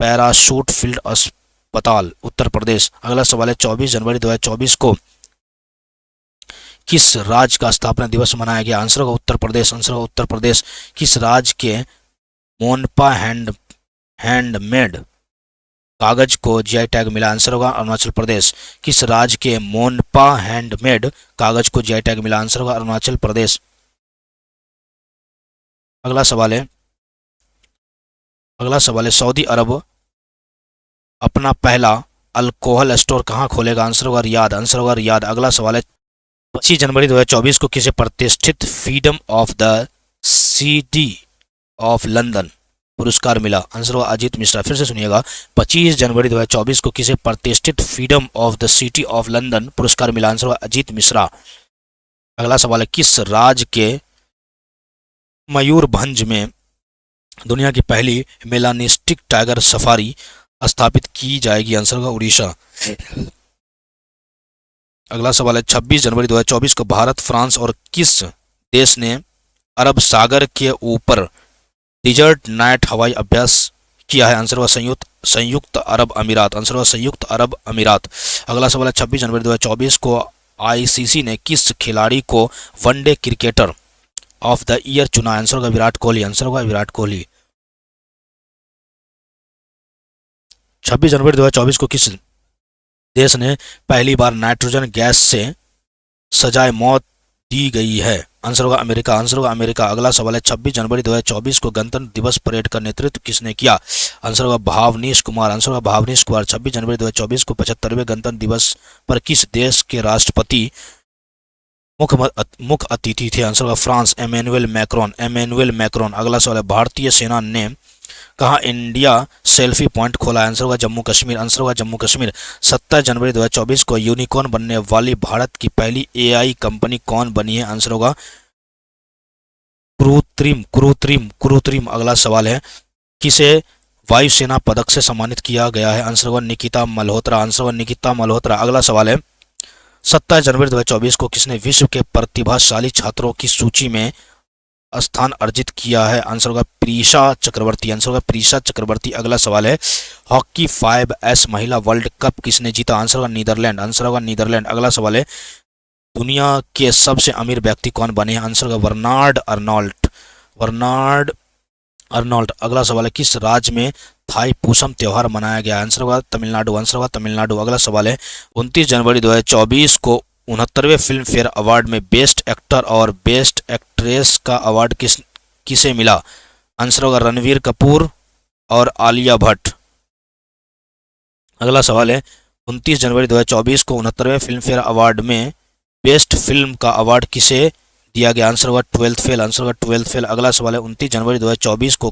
पैराशूट फील्ड अस्पताल, उत्तर प्रदेश। अगला सवाल है, 24 जनवरी 2024 को किस राज्य का स्थापना दिवस मनाया गया? आंसर होगा उत्तर प्रदेश, आंसर होगा उत्तर प्रदेश। किस राज्य के मोनपा हैंडमेड कागज को जीआई टैग मिला? आंसर होगा अरुणाचल प्रदेश। किस राज्य के मोनपा हैंडमेड कागज को जीआई टैग मिला? आंसर होगा अरुणाचल प्रदेश। अगला सवाल है, सऊदी अरब अपना पहला अल्कोहल स्टोर कहां खोलेगा? आंसर होगा रियाद, आंसर होगा रियाद। अगला सवाल है, 25 जनवरी 2024 को किसे प्रतिष्ठित freedom of the city of London पुरस्कार मिला? आंसर होगा अजीत मिश्रा। फिर से सुनिएगा, 25 जनवरी 2024 को किसे प्रतिष्ठित freedom of the city of London पुरस्कार मिला? आंसर होगा अजीत मिश्रा। अगला सवाल है, किस राज्य के मयूरभंज में दुनिया की पहली मेलानिस्टिक टाइगर सफारी स्थापित की जाएगी? आंसर होगा उड़ीसा। अगला सवाल है, 26 जनवरी 2024 को भारत, फ्रांस और किस देश ने अरब सागर के ऊपर डिजर्ट नाइट हवाई अभ्यास किया है? आंसर होगा संयुक्त अरब अमीरात, आंसर होगा संयुक्त अरब अमीरात। अगला सवाल है, 26 जनवरी 2024 को आईसीसी ने किस खिलाड़ी को one day cricketer of the year चुना? आंसर होगा विराट कोहली, आंसर होगा विराट कोहली। 26 जनवरी 2024 को किस देश ने पहली बार नाइट्रोजन गैस से सजाए मौत दी गई है? आंसर होगा अमेरिका, आंसर होगा अमेरिका। अगला सवाल है, 26 जनवरी 2024 को गणतंत्र दिवस परेड का नेतृत्व किसने किया? आंसर होगा भावनीश कुमार, आंसर होगा भावनीश कुमार। 26 जनवरी 2024 को 75वें गणतंत्र दिवस पर किस देश के राष्ट्रपति मुख्य अतिथि थे? आंसर होगा France, Emmanuel Macron, Emmanuel Macron. अगला सवाल है, भारतीय सेना ने कहाँ इंडिया सेल्फी पॉइंट खोला? आंसर होगा जम्मू कश्मीर, आंसर होगा जम्मू कश्मीर। 27 जनवरी 2024 को यूनिकॉर्न बनने वाली भारत की पहली एआई कंपनी कौन बनी है? आंसर होगा क्रूत्रिम। अगला सवाल है, किसे वायुसेना पदक से सम्मानित किया गया है? आंसर होगा निकिता मल्होत्रा, आंसर होगा निकिता मल्होत्रा। अगला सवाल है, 27 जनवरी 2024 को किसने विश्व के प्रतिभाशाली छात्रों की सूची में स्थान अर्जित किया है? आंसर होगा प्रीशा चक्रवर्ती, आंसर होगा प्रीशा चक्रवर्ती। अगला सवाल है, हॉकी 5S महिला वर्ल्ड कप किसने जीता? आंसर होगा नीदरलैंड, आंसर होगा नीदरलैंड। अगला सवाल है, दुनिया के सबसे अमीर व्यक्ति कौन बने हैं? आंसर होगा बर्नार्ड अर्नोल्ट। अगला सवाल है, किस राज्य में थाई पूसम त्योहार मनाया गया? आंसर होगा तमिलनाडु, आंसर होगा तमिलनाडु। अगला सवाल है, 29 जनवरी 2024 को 69वें फिल्म फेयर अवार्ड में बेस्ट एक्टर और बेस्ट एक्ट्रेस का अवार्ड किसे मिला? आंसर होगा रणवीर कपूर और आलिया भट्ट। अगला सवाल है, 29 जनवरी 2024 को 69वें फिल्म फेयर अवार्ड में बेस्ट फिल्म का अवार्ड किसे दिया गया? आंसर होगा 12th फेल, आंसर होगा 12th फेल। अगला सवाल है, 29 जनवरी 2024 को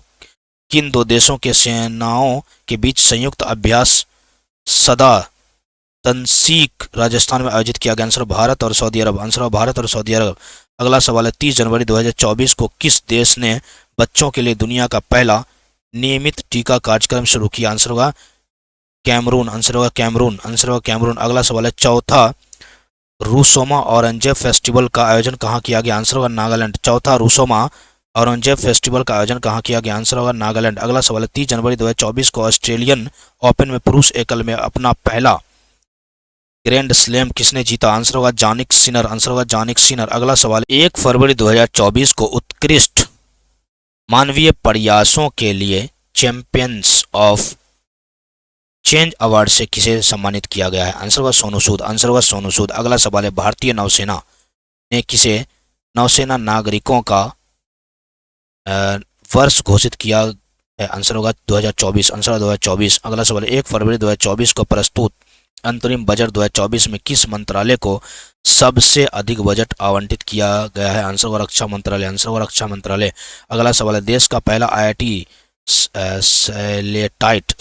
किन दो देशों के सेनाओं के बीच संयुक्त अभ्यास सदा तंसीक राजस्थान में आयोजित किया गया? आंसर भारत और सऊदी अरब, आंसर होगा भारत और सऊदी अरब। अगला सवाल है, 30 जनवरी 2024 को किस देश ने बच्चों के लिए दुनिया का पहला नियमित टीका कार्यक्रम शुरू किया? आंसर होगा कैमरून, आंसर होगा कैमरून, आंसर होगा कैमरून। अगला सवाल है, चौथा रूसोमा औरंगजेब फेस्टिवल का आयोजन कहाँ किया गया? आंसर होगा नागालैंड। चौथा रूसोमा औरंगजेब फेस्टिवल का आयोजन कहाँ किया गया? आंसर होगा नागालैंड। अगला सवाल है, 30 जनवरी 2024 को ऑस्ट्रेलियन ओपन में पुरुष एकल में अपना पहला ग्रैंड स्लैम किसने जीता? आंसर होगा जानिक सिनर, आंसर होगा जानिक सिनर। अगला सवाल, 1 फरवरी 2024 को उत्कृष्ट मानवीय प्रयासों के लिए चैंपियंस ऑफ चेंज अवार्ड से किसे सम्मानित किया गया है? आंसर होगा सोनू सूद, आंसर होगा सोनू सूद। अगला सवाल है, भारतीय नौसेना ने किसे नौसेना नागरिकों का वर्ष घोषित किया है? आंसर होगा 2024, आंसर होगा 2024। अगला सवाल है, 1 फरवरी 2024 को प्रस्तुत अंतरिम बजट 2024 में किस मंत्रालय को सबसे अधिक बजट आवंटित किया गया है? आंसर होगा रक्षा मंत्रालय, आंसर होगा रक्षा मंत्रालय। अगला सवाल है, देश का पहला आईआईटी सेलेटाइट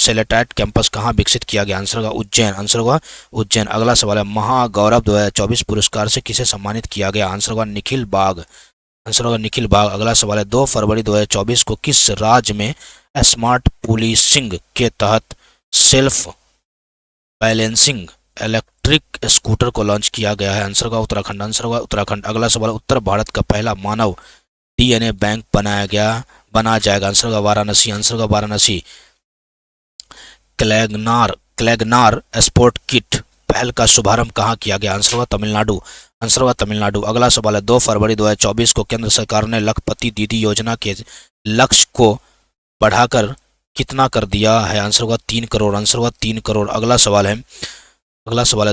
कैंपस कहाँ विकसित किया गया? आंसर होगा उज्जैन, आंसर होगा उज्जैन। अगला सवाल है, महागौरव 2024 पुरस्कार से किसे सम्मानित किया गया? आंसर होगा निखिल बाग, आंसर होगा निखिल बाग। अगला सवाल है, 2 फरवरी 2024 को किस राज्य में स्मार्ट पुलिसिंग के तहत सेल्फ बैलेंसिंग इलेक्ट्रिक स्कूटर को लॉन्च किया गया है? आंसर होगा उत्तराखंड, आंसर होगा उत्तराखंड। अगला सवाल, उत्तर भारत का पहला मानव डीएनए बैंक बना जाएगा? आंसर होगा वाराणसी, आंसर होगा वाराणसी। क्लैगनार स्पोर्ट किट पहल का शुभारंभ कहाँ किया गया? आंसर होगा तमिलनाडु, आंसर होगा तमिलनाडु। अगला सवाल है, 2 फरवरी 2024 को केंद्र सरकार ने लखपति दीदी योजना के लक्ष्य को बढ़ाकर कितना कर दिया है? आंसर होगा 3 करोड़, आंसर होगा 3 करोड़। अगला सवाल है,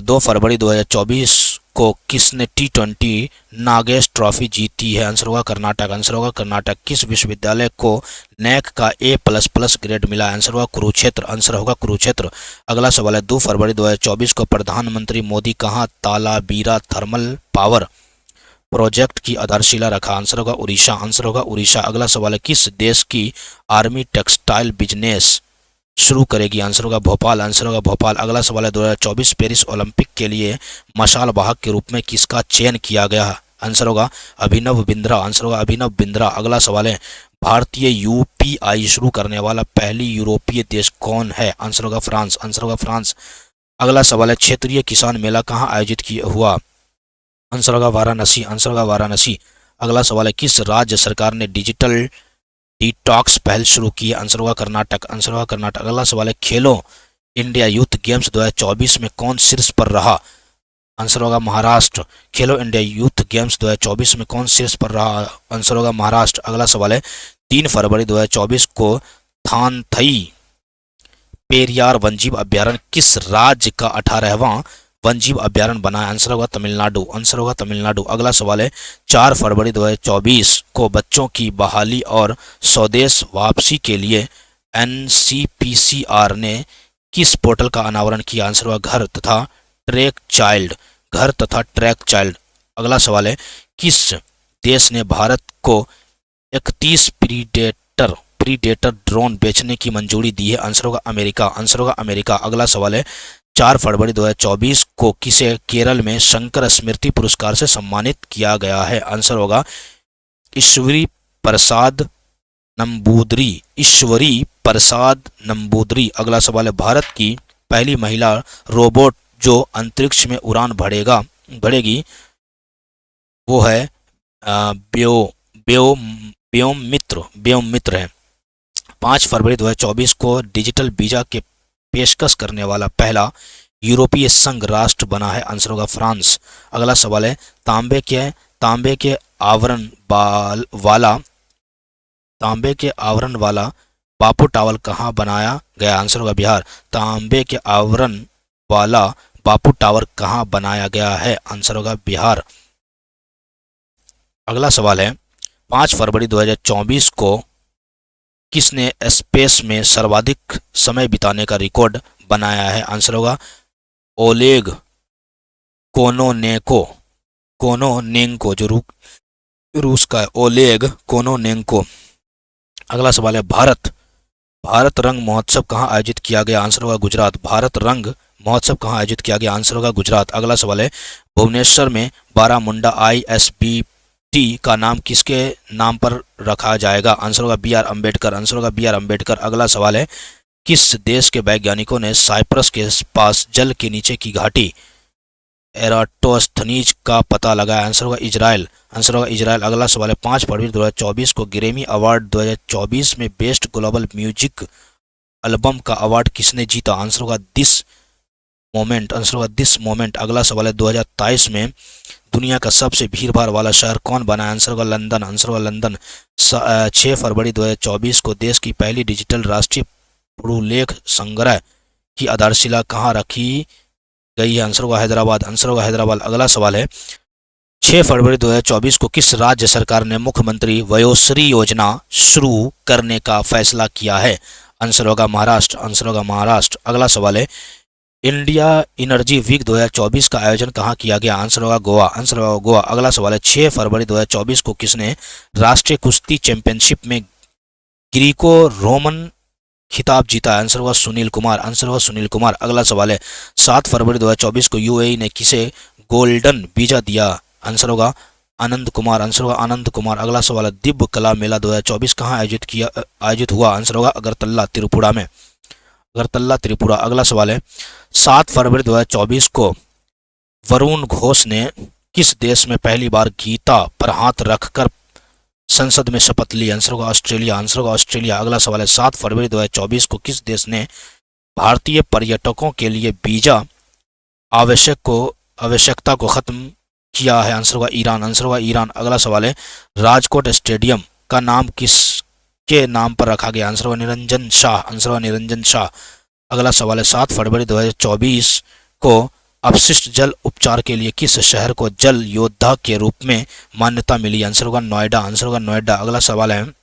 2 फरवरी 2024 को किसने T20 नागेश ट्रॉफी जीती है? आंसर होगा कर्नाटक, आंसर होगा कर्नाटक। किस विश्वविद्यालय को नैक का A++ ग्रेड मिला? आंसर होगा कुरुक्षेत्र, आंसर होगा कुरुक्षेत्र। अगला सवाल है, 2 फरवरी 2024 को प्रधानमंत्री मोदी कहाँ तालाबीरा थर्मल पावर प्रोजेक्ट की आधारशिला रखा? आंसर होगा उड़ीसा, आंसर होगा उड़ीसा। अगला सवाल है, किस देश की आर्मी टेक्सटाइल बिजनेस शुरू करेगी? आंसर होगा भोपाल, आंसर होगा भोपाल। अगला सवाल है, 2024 पेरिस ओलंपिक के लिए मशाल वाहक के रूप में किसका चयन किया गया? आंसर होगा अभिनव बिंद्रा, आंसर होगा अभिनव बिंद्रा। अगला सवाल है, भारतीय यूपीआई शुरू करने वाला पहली यूरोपीय देश कौन है? आंसर होगा फ्रांस, आंसर होगा फ्रांस। अगला सवाल है, क्षेत्रीय किसान मेला कहाँ आयोजित हुआ? आंसर होगा वाराणसी, आंसर होगा वाराणसी। अगला सवाल है, किस राज्य सरकार ने डिजिटल डिटॉक्स पहल शुरू की? आंसर होगा कर्नाटक, आंसर होगा कर्नाटक। अगला सवाल है, खेलो इंडिया यूथ गेम्स 2024 में कौन शीर्ष पर रहा? आंसर होगा महाराष्ट्र। खेलो इंडिया यूथ गेम्स 2024 में कौन शीर्ष पर रहा? आंसर होगा महाराष्ट्र। अगला सवाल है, 3 फरवरी 2024 को थानथई पेरियार वन्यजीव अभ्यारण्य किस राज्य का 18वां वन्यजीव अभ्यारण्य बना है? आंसर होगा तमिलनाडु, आंसर होगा तमिलनाडु। अगला सवाल है, 4 फरवरी 2024 को बच्चों की बहाली और स्वदेश वापसी के लिए NCPCR ने किस पोर्टल का अनावरण किया? आंसर होगा घर तथा ट्रैक चाइल्ड, घर तथा ट्रैक चाइल्ड। अगला सवाल है, किस देश ने भारत को 31 प्रीडेटर ड्रोन बेचने की मंजूरी दी है? आंसर होगा अमेरिका, आंसर होगा अमेरिका। अगला सवाल है, 4 फरवरी 2024 को किसे केरल में शंकर स्मृति पुरस्कार से सम्मानित किया गया है? आंसर होगा ईश्वरी प्रसाद नंबूदरी, ईश्वरी प्रसाद नंबूदरी। अगला सवाल है, भारत की पहली महिला रोबोट जो अंतरिक्ष में उड़ान भरेगी वो है व्योम मित्र है। 5 फरवरी 2024 को डिजिटल वीजा के पेशकश करने वाला पहला यूरोपीय संघ राष्ट्र बना है? आंसर होगा फ्रांस। अगला सवाल है, तांबे के आवरण वाला बापू टावर कहाँ बनाया गया? आंसर होगा बिहार। तांबे के आवरण वाला बापू टावर कहाँ बनाया गया है? आंसर होगा बिहार। अगला सवाल है, 5 फरवरी 2024 को किसने स्पेस में सर्वाधिक समय बिताने का रिकॉर्ड बनाया है? आंसर होगा ओलेग कोनोनेंको जो रूस का है, ओलेग कोनोनेंको। अगला सवाल है, भारत रंग महोत्सव कहाँ आयोजित किया गया? आंसर होगा गुजरात। भारत रंग महोत्सव कहाँ आयोजित किया गया? आंसर होगा गुजरात। अगला सवाल है, भुवनेश्वर में बारामुंडा ISBT का नाम किसके नाम पर रखा जाएगा? आंसर होगा BR अम्बेडकर, आंसर होगा BR अम्बेडकर। अगला सवाल है, किस देश के वैज्ञानिकों ने साइप्रस के पास जल के नीचे की घाटी एराटोस्थनीज का पता लगाया? आंसर होगा इजराइल, आंसर होगा इजराइल। अगला सवाल है, 5 फरवरी 2024 को ग्रैमी अवार्ड 2024 में बेस्ट ग्लोबल म्यूजिक एल्बम का अवार्ड किसने जीता? आंसर होगा दिस मोमेंट, आंसर होगा दिस मोमेंट। अगला सवाल है, 2023 में दुनिया का सबसे भीड़भाड़ वाला शहर कौन बना है? आंसर होगा लंदन, आंसर होगा लंदन। 6 फरवरी 2024 को देश की पहली डिजिटल राष्ट्रीय पुरुलेख संग्रह की आधारशिला कहाँ रखी गई है? आंसर होगा हैदराबाद, आंसर होगा हैदराबाद। अगला सवाल है, 6 फरवरी 2024 को किस राज्य सरकार ने मुख्यमंत्री वयोश्री योजना शुरू करने का फैसला किया है? आंसर होगा महाराष्ट्र, आंसर होगा महाराष्ट्र। अगला सवाल है, इंडिया एनर्जी वीक 2024 का आयोजन कहाँ किया गया? आंसर होगा गोवा, आंसर होगा गोवा। अगला सवाल है 6 फरवरी 2024 को किसने राष्ट्रीय कुश्ती चैंपियनशिप में ग्रीको रोमन खिताब जीता? आंसर होगा सुनील कुमार, आंसर होगा सुनील कुमार। अगला सवाल है 7 फरवरी 2024 को यूएई ने किसे गोल्डन वीजा दिया? आंसर होगा आनंद कुमार, आंसर होगा आनंद कुमार। अगला सवाल है दिव्य कला मेला 2024 कहाँ आयोजित हुआ? आंसर होगा अगरतला त्रिपुरा में, अगरतला त्रिपुरा। अगला सवाल है 7 फरवरी 2024 को वरुण घोष ने किस देश में पहली बार गीता पर हाथ रखकर संसद में शपथ ली? आंसर होगा ऑस्ट्रेलिया, आंसर होगा ऑस्ट्रेलिया। अगला सवाल है 7 फरवरी 2024 को किस देश ने भारतीय पर्यटकों के लिए वीजा आवश्यकता को खत्म किया है? आंसर होगा ईरान, आंसर होगा ईरान। अगला सवाल है राजकोट स्टेडियम का नाम किसके नाम पर रखा गया? आंसर होगा निरंजन शाह, आंसर होगा निरंजन शाह। अगला सवाल है 7 फरवरी 2024 को अपशिष्ट जल उपचार के लिए किस शहर को जल योद्धा के रूप में मान्यता मिली? आंसर होगा नोएडा, आंसर होगा नोएडा। अगला सवाल है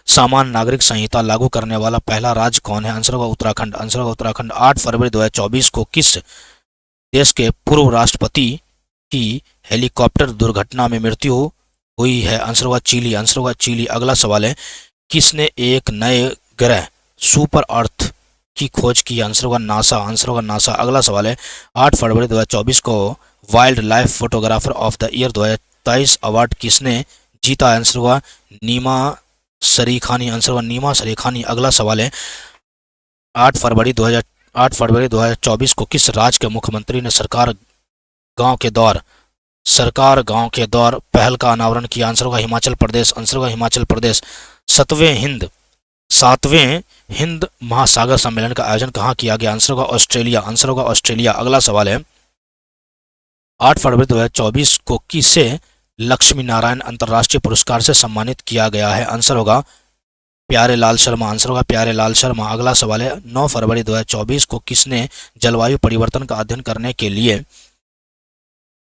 सामान्य नागरिक संहिता लागू करने वाला पहला राज्य कौन है? आंसर होगा उत्तराखंड, आंसर होगा उत्तराखंड। 8 फरवरी 2024 को किस देश के पूर्व राष्ट्रपति की हेलीकॉप्टर दुर्घटना में मृत्यु हुई है? आंसर होगा चिली, आंसर होगा चिली। अगला सवाल है किसने एक नए ग्रह सुपर अर्थ की खोज की? आंसर होगा नासा, आंसर होगा नासा। अगला सवाल है 8 फरवरी 2024 को wild life photographer of the year 2023 award किसने जीता? आंसर होगा नीमा सरीखानी, आंसर होगा नीमा सरीखानी। अगला सवाल है 8 फरवरी 2024 को किस राज्य के मुख्यमंत्री ने सरकार गांव के दौर पहल का अनावरण किया? आंसर होगा हिमाचल प्रदेश, आंसर होगा हिमाचल प्रदेश। 7वें हिंद महासागर सम्मेलन का आयोजन कहाँ किया गया? आंसर होगा ऑस्ट्रेलिया, आंसर होगा ऑस्ट्रेलिया। अगला सवाल है 8 फरवरी 2024 को किसे लक्ष्मी नारायण अंतर्राष्ट्रीय पुरस्कार से सम्मानित किया गया है? आंसर होगा प्यारे लाल शर्मा, आंसर होगा प्यारे लाल शर्मा। अगला सवाल है 9 फरवरी 2024 को किसने जलवायु परिवर्तन का अध्ययन करने के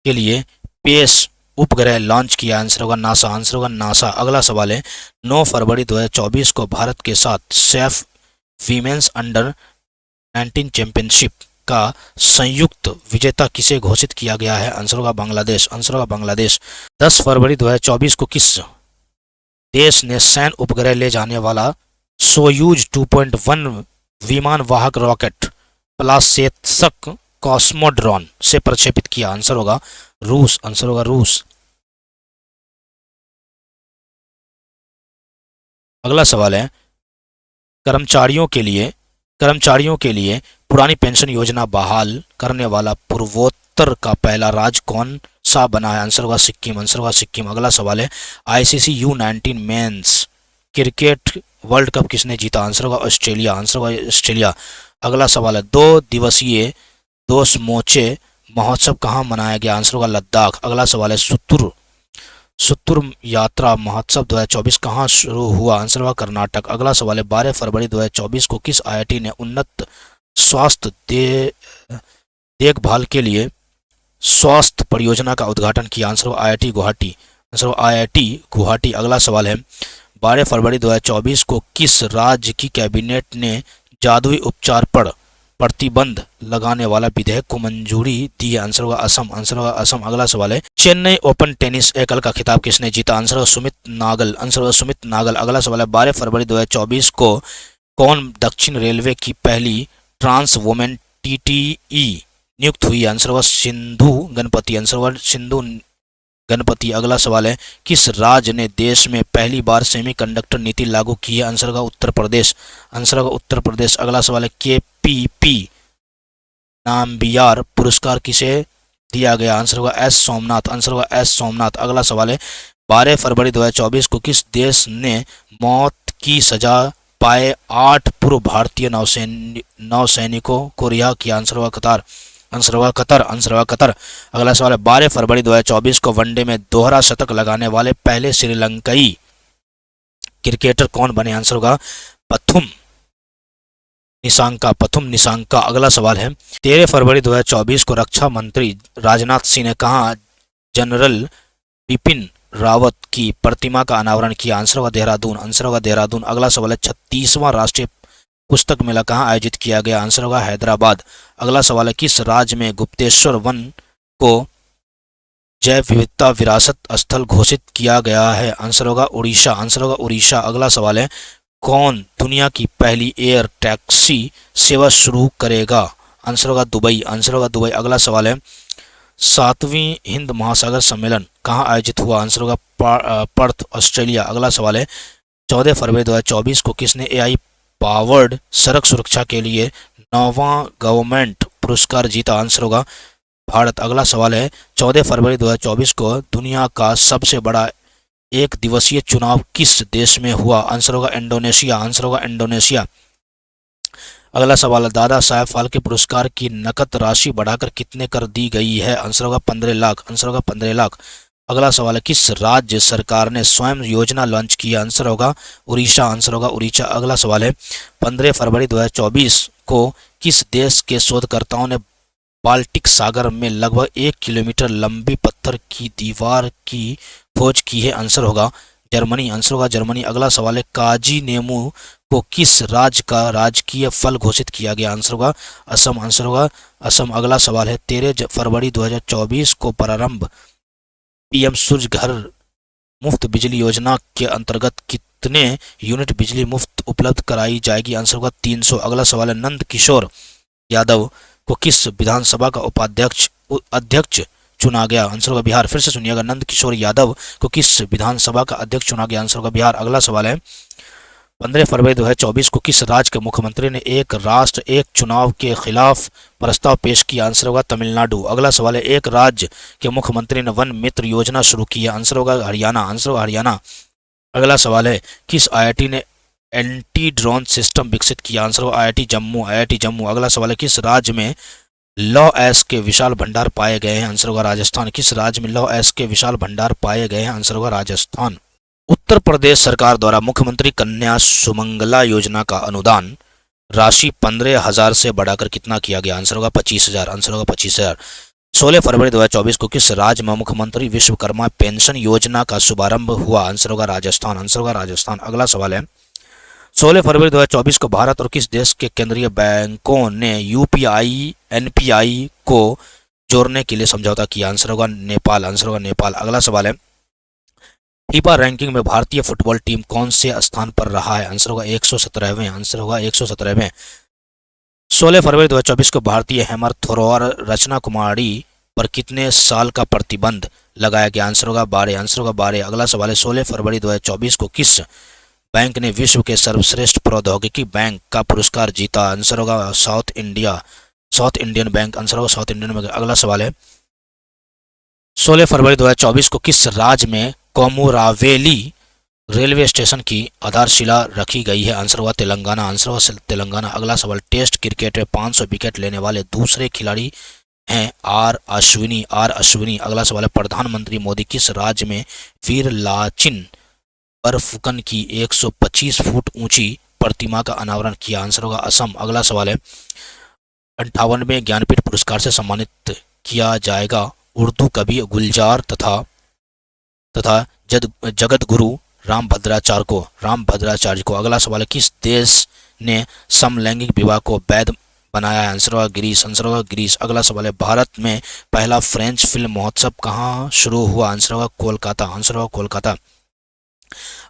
लिए पेस उपग्रह लॉन्च किया? आंसर होगा नासा, आंसर होगा नासा। अगला सवाल है 9 फरवरी 2024 को भारत के साथ सैफ वीमेंस अंडर 19 चैंपियनशिप का संयुक्त विजेता किसे घोषित किया गया है? आंसर होगा बांग्लादेश, आंसर होगा बांग्लादेश। 10 फरवरी 2024 को किस देश ने सैन्य उपग्रह ले जाने वाला सोयूज 2.1 विमान वाहक रॉकेट प्लासेत्स्क कॉस्मोड्रोन से प्रक्षेपित किया? आंसर होगा रूस, आंसर होगा रूस। अगला सवाल है कर्मचारियों के लिए पुरानी पेंशन योजना बहाल करने वाला पूर्वोत्तर का पहला राज्य कौन सा बना है? आंसर होगा सिक्किम, आंसर होगा सिक्किम। अगला सवाल है ICC U19 men's cricket world cup किसने जीता? आंसर होगा ऑस्ट्रेलिया, आंसर होगा ऑस्ट्रेलिया। अगला सवाल है 2 दिवसीय दो समोचे महोत्सव कहाँ मनाया गया? आंसर होगा लद्दाख। अगला सवाल है सुत्तुर यात्रा महोत्सव 2024 कहाँ शुरू हुआ? आंसर हुआ कर्नाटक। अगला सवाल है 12 फरवरी 2024 को किस आईआईटी ने उन्नत स्वास्थ्य देखभाल के लिए स्वास्थ्य परियोजना का उद्घाटन किया? आंसर हुआ आईआईटी गुवाहाटी, आंसर हुआ आईआईटी गुवाहाटी। अगला सवाल है 12 फरवरी 2024 को किस राज्य की कैबिनेट ने जादुई उपचार पर प्रतिबंध लगाने वाला विधेयक को मंजूरी दी है? आंसर होगा असम, आंसर होगा असम। अगला सवाल है चेन्नई ओपन टेनिस एकल का खिताब किसने जीता? आंसर होगा सुमित नागल, आंसर होगा सुमित नागल। अगला सवाल है 12 फरवरी 2024 को कौन दक्षिण रेलवे की पहली ट्रांस वुमेन टीटीई नियुक्त हुई? आंसर होगा सिंधु गणपति, आंसर होगा सिंधु गणपति। अगला सवाल है किस राज्य ने देश में पहली बार सेमीकंडक्टर नीति लागू की है? आंसर होगा उत्तर प्रदेश, आंसर होगा उत्तर प्रदेश। अगला सवाल है केपीपी नाम्बियार पुरस्कार किसे दिया गया? आंसर होगा एस सोमनाथ, आंसर होगा एस सोमनाथ। अगला सवाल है 12 फरवरी 2024 को किस देश ने मौत की सजा पाए 8 पूर्व भारतीय नौसैनिकों को रिहा किया? आंसर होगा कतार, आंसर होगा कतर, आंसर होगा कतर। अगला सवाल है 12 फरवरी 2024 को वनडे में दोहरा शतक लगाने वाले पहले श्रीलंकाई क्रिकेटर कौन बने? आंसर होगा पथुम निसांका। अगला सवाल है 13 फरवरी 2024 को रक्षा मंत्री राजनाथ सिंह ने कहा जनरल बिपिन रावत की प्रतिमा का अनावरण किया? आंसर होगा देहरादून, आंसर होगा देहरादून। अगला सवाल है 36वां राष्ट्रीय पुस्तक मेला कहाँ आयोजित किया गया? आंसर होगा हैदराबाद। अगला सवाल है, किस राज्य में गुप्तेश्वर वन को जैव विविधता विरासत स्थल घोषित किया गया है? आंसर होगा उड़ीसा। आंसर होगा उड़ीसा। अगला सवाल है, कौन दुनिया की पहली एयर टैक्सी सेवा शुरू करेगा? आंसर होगा दुबई। आंसर होगा दुबई। अगला सवाल है, 7वीं हिंद महासागर सम्मेलन कहाँ आयोजित हुआ? आंसर होगा पर्थ, ऑस्ट्रेलिया। अगला सवाल है, 14 फरवरी 2024 को किसने एआई पावर्ड सड़क सुरक्षा के लिए 9वां गवर्नमेंट पुरस्कार जीता? आंसर होगा भारत। अगला सवाल है, 14 फरवरी 2024 को दुनिया का सबसे बड़ा एक दिवसीय चुनाव किस देश में हुआ? आंसर होगा इंडोनेशिया। आंसर होगा इंडोनेशिया। अगला सवाल है, दादा साहेब फाल्के पुरस्कार की नकद राशि बढ़ाकर कितने कर दी गई है? आंसर होगा 15 लाख। आंसर होगा 15 लाख। अगला सवाल है, किस राज्य सरकार ने स्वयं योजना लॉन्च की? आंसर होगा उड़ीसा। आंसर होगा उड़ीसा। अगला सवाल है, 15 फरवरी 2024 को किस देश के शोधकर्ताओं ने बाल्टिक सागर में लगभग 1 किलोमीटर लंबी पत्थर की दीवार की खोज की है? आंसर होगा जर्मनी। आंसर होगा जर्मनी। अगला सवाल है, काजी नेमू को किस राज्य का राजकीय फल घोषित किया गया? आंसर होगा असम। आंसर होगा असम। अगला सवाल है, 13 फरवरी 2024 को प्रारंभ पीएम सूर्य घर मुफ्त बिजली योजना के अंतर्गत कितने यूनिट बिजली मुफ्त उपलब्ध कराई जाएगी? आंसर होगा 300। अगला सवाल है, नंद किशोर यादव को किस विधानसभा का अध्यक्ष चुना गया? आंसर होगा बिहार। फिर से सुनिएगा, नंद किशोर यादव को किस विधानसभा का अध्यक्ष चुना गया? आंसर होगा बिहार। अगला सवाल है, 15 फरवरी 2024 को किस राज्य के मुख्यमंत्री ने एक राष्ट्र एक चुनाव के खिलाफ प्रस्ताव पेश किया? आंसर होगा तमिलनाडु। अगला सवाल है, एक राज्य के मुख्यमंत्री ने वन मित्र योजना शुरू की है? आंसर होगा हरियाणा। आंसर होगा हरियाणा। अगला सवाल है, किस आईआईटी ने एंटी ड्रोन सिस्टम विकसित किया? आंसर होगा आईआईटी जम्मू। आईआईटी जम्मू। अगला सवाल है, किस राज्य में लौ एस के विशाल भंडार पाए गए हैं? आंसर होगा राजस्थान। किस राज्य में लौ एस के विशाल भंडार पाए गए हैं? आंसर होगा राजस्थान। उत्तर प्रदेश सरकार द्वारा मुख्यमंत्री कन्या सुमंगला योजना का अनुदान राशि 15,000 से बढ़ाकर कितना किया गया? आंसर होगा 25,000। आंसर होगा 25,000। 16 फरवरी 2024 को किस राज्य में मुख्यमंत्री विश्वकर्मा पेंशन योजना का शुभारंभ हुआ? आंसर होगा राजस्थान। आंसर होगा राजस्थान। अगला सवाल है, 16 फरवरी 2024 को भारत और किस देश के केंद्रीय बैंकों ने यूपीआई एनपीआई को जोड़ने के लिए समझौता किया? आंसर होगा नेपाल। आंसर होगा नेपाल। अगला सवाल है, फीफा रैंकिंग में भारतीय फुटबॉल टीम कौन से स्थान पर रहा है? आंसर होगा 117वें। आंसर होगा 117वें। 16 फरवरी 2024 को भारतीय हैमर थ्रोअर रचना कुमारी पर कितने साल का प्रतिबंध लगाया गया? आंसर होगा 12। आंसर होगा 12। अगला सवाल है, 16 फरवरी 2024 को किस बैंक ने विश्व के सर्वश्रेष्ठ प्रौद्योगिकी बैंक का पुरस्कार जीता? आंसर होगा साउथ इंडियन बैंक। आंसर होगा साउथ इंडियन बैंक। अगला सवाल है, 16 फरवरी 2024 को किस राज्य में कोमुरावेली रेलवे स्टेशन की आधारशिला रखी गई है? आंसर हुआ तेलंगाना। आंसर हुआ तेलंगाना। अगला सवाल, टेस्ट क्रिकेट में 500 विकेट लेने वाले दूसरे खिलाड़ी हैं आर अश्विनी। आर अश्विनी। अगला सवाल है, प्रधानमंत्री मोदी किस राज्य में वीर लाचिन बरफुकन की 125 फुट ऊंची प्रतिमा का अनावरण किया? आंसर होगा असम। अगला सवाल है, 58वें ज्ञानपीठ पुरस्कार से सम्मानित किया जाएगा उर्दू कवि गुलजार तथा जगत गुरु रामभद्राचार्य को। अगला सवाल है, किस देश ने समलैंगिक विवाह को वैध बनाया है? आंसर होगा ग्रीस। आंसर होगा ग्रीस। अगला सवाल है, भारत में पहला फ्रेंच फिल्म महोत्सव कहाँ शुरू हुआ? आंसर होगा कोलकाता। आंसर होगा कोलकाता।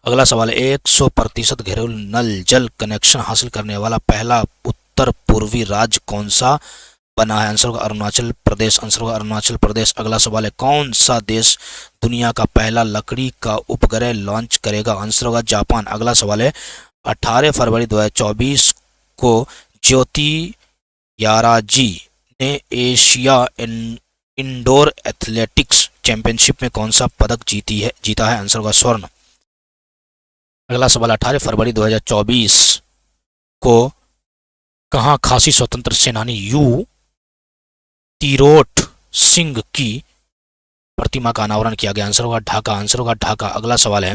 अगला सवाल है, 100% घरेलू नल जल कनेक्शन हासिल करने वाला पहला उत्तर पूर्वी राज्य कौन सा बना है? आंसर होगा अरुणाचल प्रदेश। आंसर होगा अरुणाचल प्रदेश। अगला सवाल है, कौन सा देश दुनिया का पहला लकड़ी का उपग्रह लॉन्च करेगा? आंसर होगा जापान। अगला सवाल है, 18 फरवरी 2024 को ज्योति याराजी ने एशिया इंडोर एथलेटिक्स चैंपियनशिप में कौन सा पदक जीता है? आंसर होगा स्वर्ण। अगला सवाल, 18 फरवरी 2024 को कहाँ खासी स्वतंत्र सेनानी यू तिरोट सिंह की प्रतिमा का अनावरण किया गया? आंसर होगा ढाका। आंसर होगा ढाका। अगला सवाल है,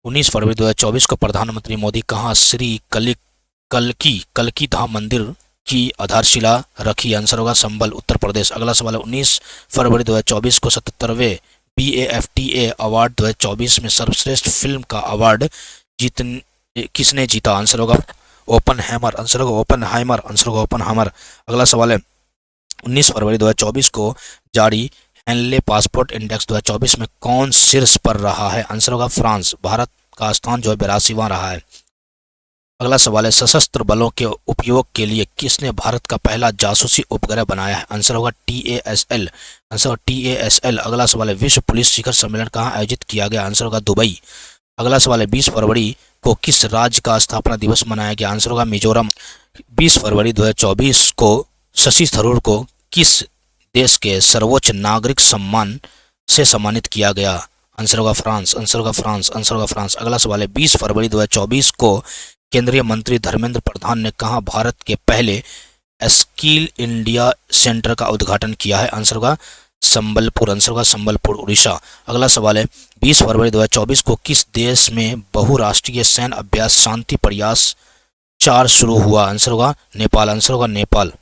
19 फरवरी 2024 को प्रधानमंत्री मोदी कहाँ श्री कल्की धाम मंदिर की आधारशिला रखी? आंसर होगा संभल, उत्तर प्रदेश। अगला सवाल है, 19 फरवरी 2024 को 77वें BAFTA अवार्ड 2024 में सर्वश्रेष्ठ फिल्म का अवार्ड किसने जीता? आंसर होगा ओपनहैमर, आंसर होगा ओपनहाइमर, आंसर होगा ओपनहाइमर। अगला सवाल है 19 फरवरी 2024 को जारी हेनले पासपोर्ट इंडेक्स 2024 में कौन शीर्ष पर रहा है? आंसर होगा फ्रांस। भारत का स्थान जो है 82वां रहा है। अगला सवाल है सशस्त्र बलों के उपयोग के लिए किसने भारत का पहला जासूसी उपग्रह बनाया है? आंसर होगा TASL, आंसर होगा TASL। अगला सवाल है विश्व पुलिस शिखर सम्मेलन कहाँ आयोजित किया गया? आंसर होगा दुबई। अगला सवाल है 20 फरवरी को किस राज्य का स्थापना दिवस मनाया गया? आंसर होगा मिजोरम। 20 फरवरी 2024 को शशि थरूर को किस देश के सर्वोच्च नागरिक सम्मान से सम्मानित किया गया? आंसर होगा फ्रांस, आंसर होगा फ्रांस, आंसर होगा फ्रांस। अगला सवाल है 20 फरवरी 2024 को केंद्रीय मंत्री धर्मेंद्र प्रधान ने कहाँ भारत के पहले स्किल इंडिया सेंटर का उद्घाटन किया है? आंसर होगा संबलपुर, आंसर होगा संबलपुर, उड़ीसा। अगला सवाल है 20 फरवरी 2024 को किस देश में बहुराष्ट्रीय सैन्य अभ्यास शांति प्रयास 4 शुरू हुआ? आंसर होगा नेपाल, आंसर होगा नेपाल।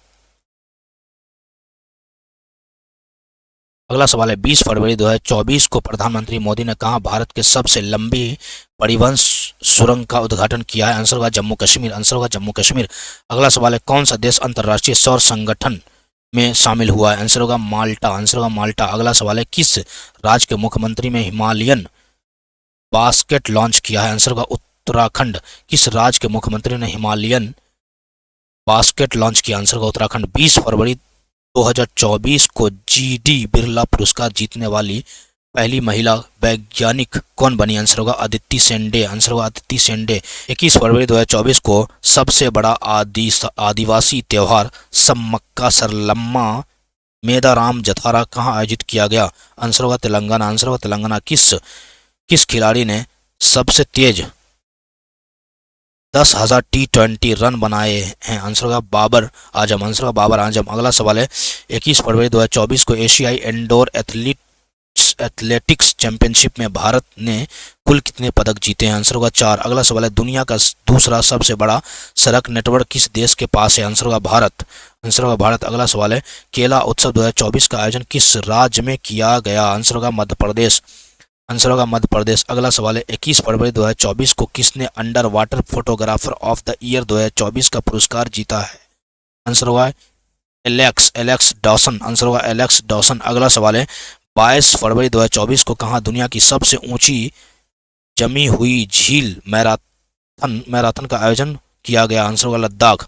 अगला सवाल है 20 फरवरी 2024 को प्रधानमंत्री मोदी ने कहा भारत के सबसे लंबी परिवहन सुरंग का उद्घाटन किया है? आंसर होगा जम्मू कश्मीर, आंसर होगा जम्मू कश्मीर। अगला सवाल है कौन सा देश अंतर्राष्ट्रीय सौर संगठन में शामिल हुआ है? आंसर होगा माल्टा, आंसर होगा माल्टा। अगला सवाल है किस राज्य के मुख्यमंत्री में हिमालयन बास्केट लॉन्च किया है? आंसर होगा उत्तराखंड। किस राज्य के मुख्यमंत्री ने हिमालयन बास्केट लॉन्च किया? आंसर होगा उत्तराखंड। 20 फरवरी 2024 को GD बिरला पुरस्कार जीतने वाली पहली महिला वैज्ञानिक कौन बनी? आंसर होगा अदिति सेंडे, आंसर होगा अदिति सेंडे। 21 फरवरी 2024 को सबसे बड़ा आदिवासी त्योहार सम्मक्का सरलम्मा मेदाराम जथारा कहाँ आयोजित किया गया? आंसर होगा तेलंगाना, आंसर होगा तेलंगाना। किस खिलाड़ी ने सबसे तेज 10,000 T20 रन बनाए हैं? आंसर होगा बाबर आजम, आंसर होगा बाबर आजम। अगला सवाल है 21 फरवरी 2024 को एशियाई इंडोर एथलेटिक्स चैंपियनशिप में भारत ने कुल कितने पदक जीते हैं? आंसर होगा 4। अगला सवाल है दुनिया का दूसरा सबसे बड़ा सड़क नेटवर्क किस देश के पास है? आंसर होगा भारत, आंसर होगा भारत। अगला सवाल है केला उत्सव 2024 का आयोजन किस राज्य में किया गया? आंसर होगा मध्य प्रदेश, आंसर होगा मध्य प्रदेश। अगला सवाल है 21 फरवरी 2024 को किसने under water photographer of the year 2024 का पुरस्कार जीता है? आंसर होगा एलेक्स डॉसन, आंसर होगा एलेक्स डॉसन। अगला सवाल है 22 फरवरी 2024 को कहाँ दुनिया की सबसे ऊंची जमी हुई झील मैराथन का आयोजन किया गया? आंसर होगा लद्दाख।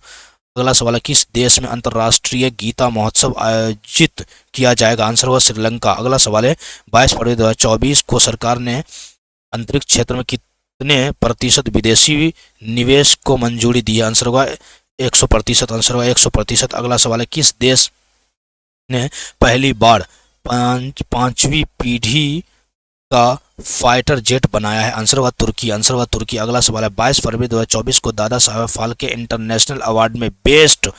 अगला सवाल है किस देश में अंतर्राष्ट्रीय गीता महोत्सव आयोजित किया जाएगा? आंसर होगा श्रीलंका। अगला सवाल है 22 फरवरी 2024 को सरकार ने अंतरिक्ष क्षेत्र में कितने प्रतिशत विदेशी निवेश को मंजूरी दी है? आंसर होगा 100%, आंसर होगा 100%। अगला सवाल है किस देश ने पहली बार पांचवी पीढ़ी का फाइटर जेट बनाया है? आंसर होगा तुर्की, आंसर होगा तुर्की। अगला सवाल है 22 फरवरी 2024 को दादा साहेब फाल्के इंटरनेशनल अवार्ड में बेस्ट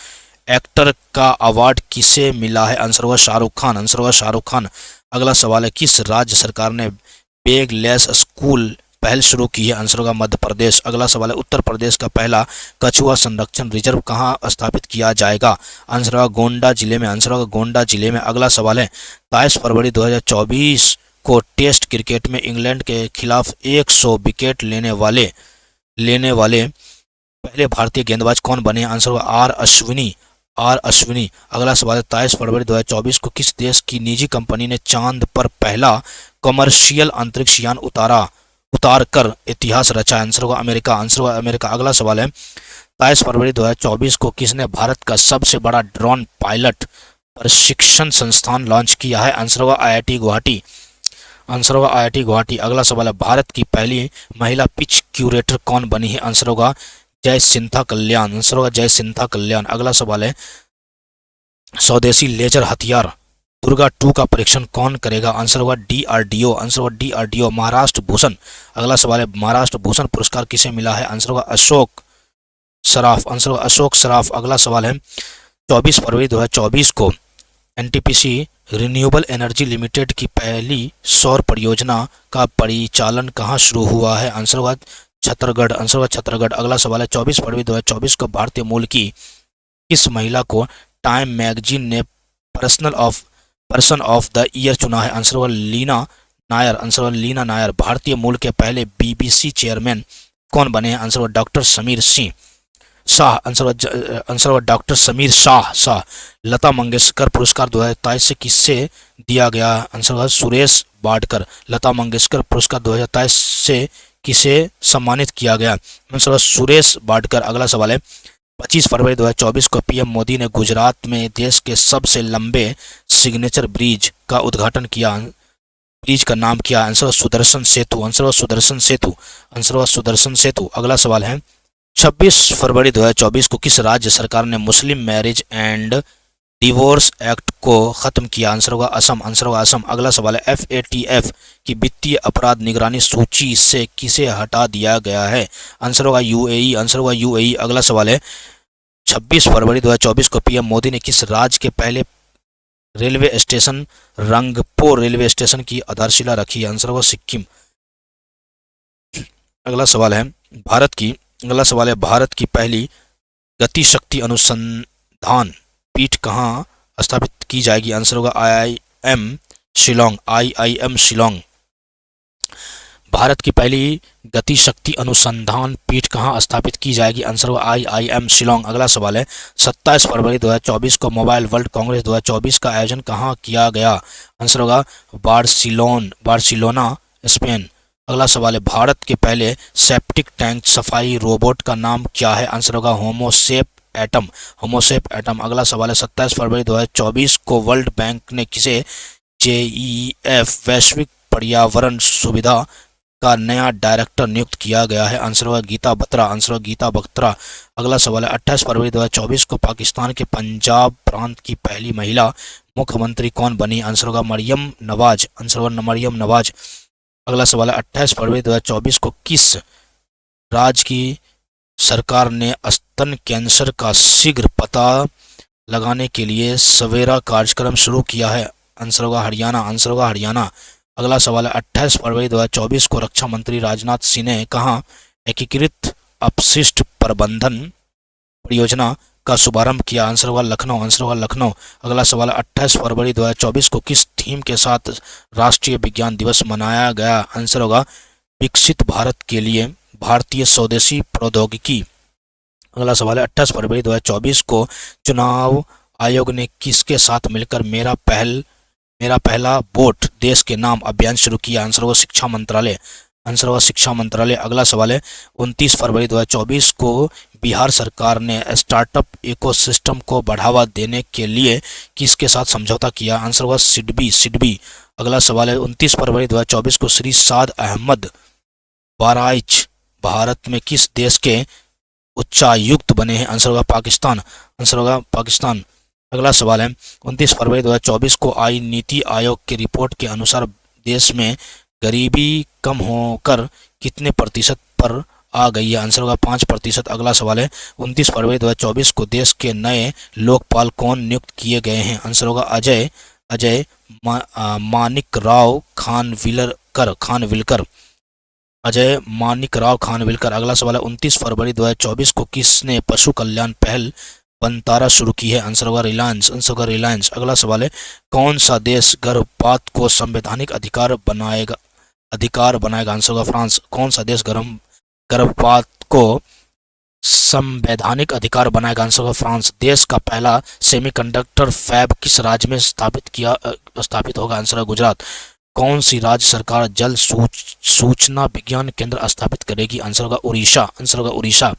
एक्टर का अवार्ड किसे मिला है? आंसर होगा शाहरुख खान, आंसर होगा शाहरुख खान। अगला सवाल है किस राज्य सरकार ने बैगलेस स्कूल पहल शुरू की है? आंसर होगा मध्य प्रदेश। अगला सवाल है उत्तर प्रदेश का पहला कछुआ संरक्षण रिजर्व कहाँ स्थापित किया जाएगा? आंसर होगा गोंडा जिले में, आंसर होगा गोंडा जिले में। अगला सवाल है 22 फरवरी 2024 को टेस्ट क्रिकेट में इंग्लैंड के खिलाफ 100 विकेट लेने वाले पहले भारतीय गेंदबाज कौन बने? आंसर होगा आर अश्विनी। अगला सवाल है 23 फरवरी 2024 को किस देश की निजी कंपनी ने चांद पर पहला कमर्शियल अंतरिक्ष यान उतार कर इतिहास रचा? आंसर होगा अमेरिका, आंसर होगा अमेरिका। अगला सवाल है 23 फरवरी 2024 को किसने भारत का सबसे बड़ा ड्रोन पायलट प्रशिक्षण संस्थान लॉन्च किया है? आंसर होगा IIT गुवाहाटी, आंसर होगा IIT गुवाहाटी। अगला सवाल है भारत की पहली महिला पिच क्यूरेटर कौन बनी है? आंसर होगा जय सिंथा कल्याण, आंसर होगा जय सिंथा कल्याण। अगला सवाल है स्वदेशी लेजर हथियार दुर्गा 2 का परीक्षण कौन करेगा? आंसर होगा DRDO, आंसर होगा DRDO। महाराष्ट्र भूषण, अगला सवाल है महाराष्ट्र भूषण पुरस्कार किसे मिला है? आंसर होगा अशोक सराफ, आंसर होगा अशोक सराफ। अगला सवाल है 24 फरवरी 2024 को NTPC रिन्यूएबल एनर्जी लिमिटेड की पहली सौर परियोजना का परिचालन कहाँ शुरू हुआ है? आंसर होगा छत्तीसगढ़, आंसर होगा छत्तीसगढ़। अगला सवाल है 24 फरवरी 2024 को भारतीय मूल की किस महिला को टाइम मैगजीन ने पर्सन ऑफ द ईयर चुना है? आंसर होगा लीना नायर, आंसर होगा लीना नायर। भारतीय मूल के पहले BBC चेयरमैन कौन बने हैं? आंसर होगा डॉक्टर समीर सिंह। शाह, आंसर होगा डॉक्टर समीर शाह। लता मंगेशकर पुरस्कार 2023 से किससे दिया गया? आंसर होगा सुरेश वाडकर। लता मंगेशकर पुरस्कार 2023 से किसे सम्मानित किया गया? आंसर होगा सुरेश वाडकर। अगला सवाल है, 25 फरवरी 2024 को पीएम मोदी ने गुजरात में देश के सबसे लंबे सिग्नेचर ब्रिज का उद्घाटन किया। ब्रिज का नाम क्या? आंसर होगा सुदर्शन सेतु। आंसर होगा सुदर्शन सेतु। आंसर होगा सुदर्शन सेतु। अगला सवाल है, 26 फरवरी 2024 को किस राज्य सरकार ने मुस्लिम मैरिज एंड डिवोर्स एक्ट को खत्म किया? आंसर होगा असम। आंसर होगा असम। अगला सवाल है, FATF की वित्तीय अपराध निगरानी सूची से किसे हटा दिया गया है? आंसर होगा UAE। आंसर होगा UAE। अगला सवाल है, 26 फरवरी 2024 को पीएम मोदी ने किस राज्य के पहले railway station Rangpur railway station की आधारशिला रखी? आंसर होगा सिक्किम। अगला सवाल है, भारत की पहली गति शक्ति अनुसंधान पीठ कहाँ स्थापित की जाएगी? आंसर होगा IIM शिलोंग। IIM शिलोंग। भारत की पहली गति शक्ति अनुसंधान पीठ कहाँ स्थापित की जाएगी? आंसर होगा IIM शिलोंग। अगला सवाल है, 27 फरवरी 2024 को मोबाइल वर्ल्ड कांग्रेस 2024 का आयोजन कहाँ किया गया? आंसर होगा बार्सिलोना स्पेन। अगला सवाल है, भारत के पहले सेप्टिक टैंक सफाई रोबोट का नाम क्या है? आंसर होगा होमोसेप एटम। अगला सवाल है, 27 फरवरी 2024 को वर्ल्ड बैंक ने किसे JEF वैश्विक पर्यावरण सुविधा का नया डायरेक्टर नियुक्त किया गया है? आंसर होगा गीता बत्रा। अगला सवाल है, 28 फरवरी 2024 को पाकिस्तान के पंजाब प्रांत की पहली महिला मुख्यमंत्री कौन बनी? आंसर होगा मरियम नवाज। अगला सवाल है, 28 फरवरी 2024 को किस राज्य की सरकार ने स्तन कैंसर का शीघ्र पता लगाने के लिए सवेरा कार्यक्रम शुरू किया है? आंसर होगा हरियाणा। अगला सवाल है, 28 फरवरी 2024 को रक्षा मंत्री राजनाथ सिंह ने कहाँ एकीकृत अपशिष्ट प्रबंधन परियोजना का शुभारंभ किया? आंसर होगा लखनऊ। अगला सवाल है, 28 फरवरी 2024 को किस थीम के साथ राष्ट्रीय विज्ञान दिवस मनाया गया? आंसर होगा विकसित भारत के लिए भारतीय स्वदेशी प्रौद्योगिकी। अगला सवाल है, 28 फरवरी 2024 को चुनाव आयोग ने किसके साथ मिलकर मेरा पहला वोट देश के नाम अभियान शुरू किया? आंसर होगा शिक्षा मंत्रालय। अगला सवाल है, 29 फरवरी 2024 को बिहार सरकार ने स्टार्टअप इकोसिस्टम को बढ़ावा देने के लिए किसके साथ समझौता किया? आंसर होगा सिडबी। अगला सवाल है, 29 फरवरी 2024 को श्री साद अहमद बाराइच भारत में किस देश के उच्चायुक्त बने हैं? आंसर होगा पाकिस्तान। अगला सवाल है, 29 फरवरी 2024 को आई नीति आयोग की रिपोर्ट के अनुसार देश में गरीबी कम होकर कितने प्रतिशत पर आ गई है? आंसर होगा 5%। अगला सवाल है, 29 फरवरी 2024 को देश के नए लोकपाल कौन नियुक्त किए गए हैं? आंसर होगा अजय मानिक राव खानविलकर। अगला सवाल है, 29 फरवरी 2024 को किसने पशु कल्याण पहल बनतारा शुरू की है? आंसर होगा रिलायंस। अगला सवाल है, कौन सा देश गर्भपात को संवैधानिक अधिकार बनाएगा? आंसर होगा फ्रांस। कौन सा देश गर्भपात को संवैधानिक अधिकार बनाएगा? आंसर होगा फ्रांस। देश का पहला सेमीकंडक्टर फैब किस राज्य में स्थापित होगा? आंसर है गुजरात। कौन सी राज्य सरकार जल सूचना विज्ञान केंद्र स्थापित करेगी? आंसर होगा उड़ीसा।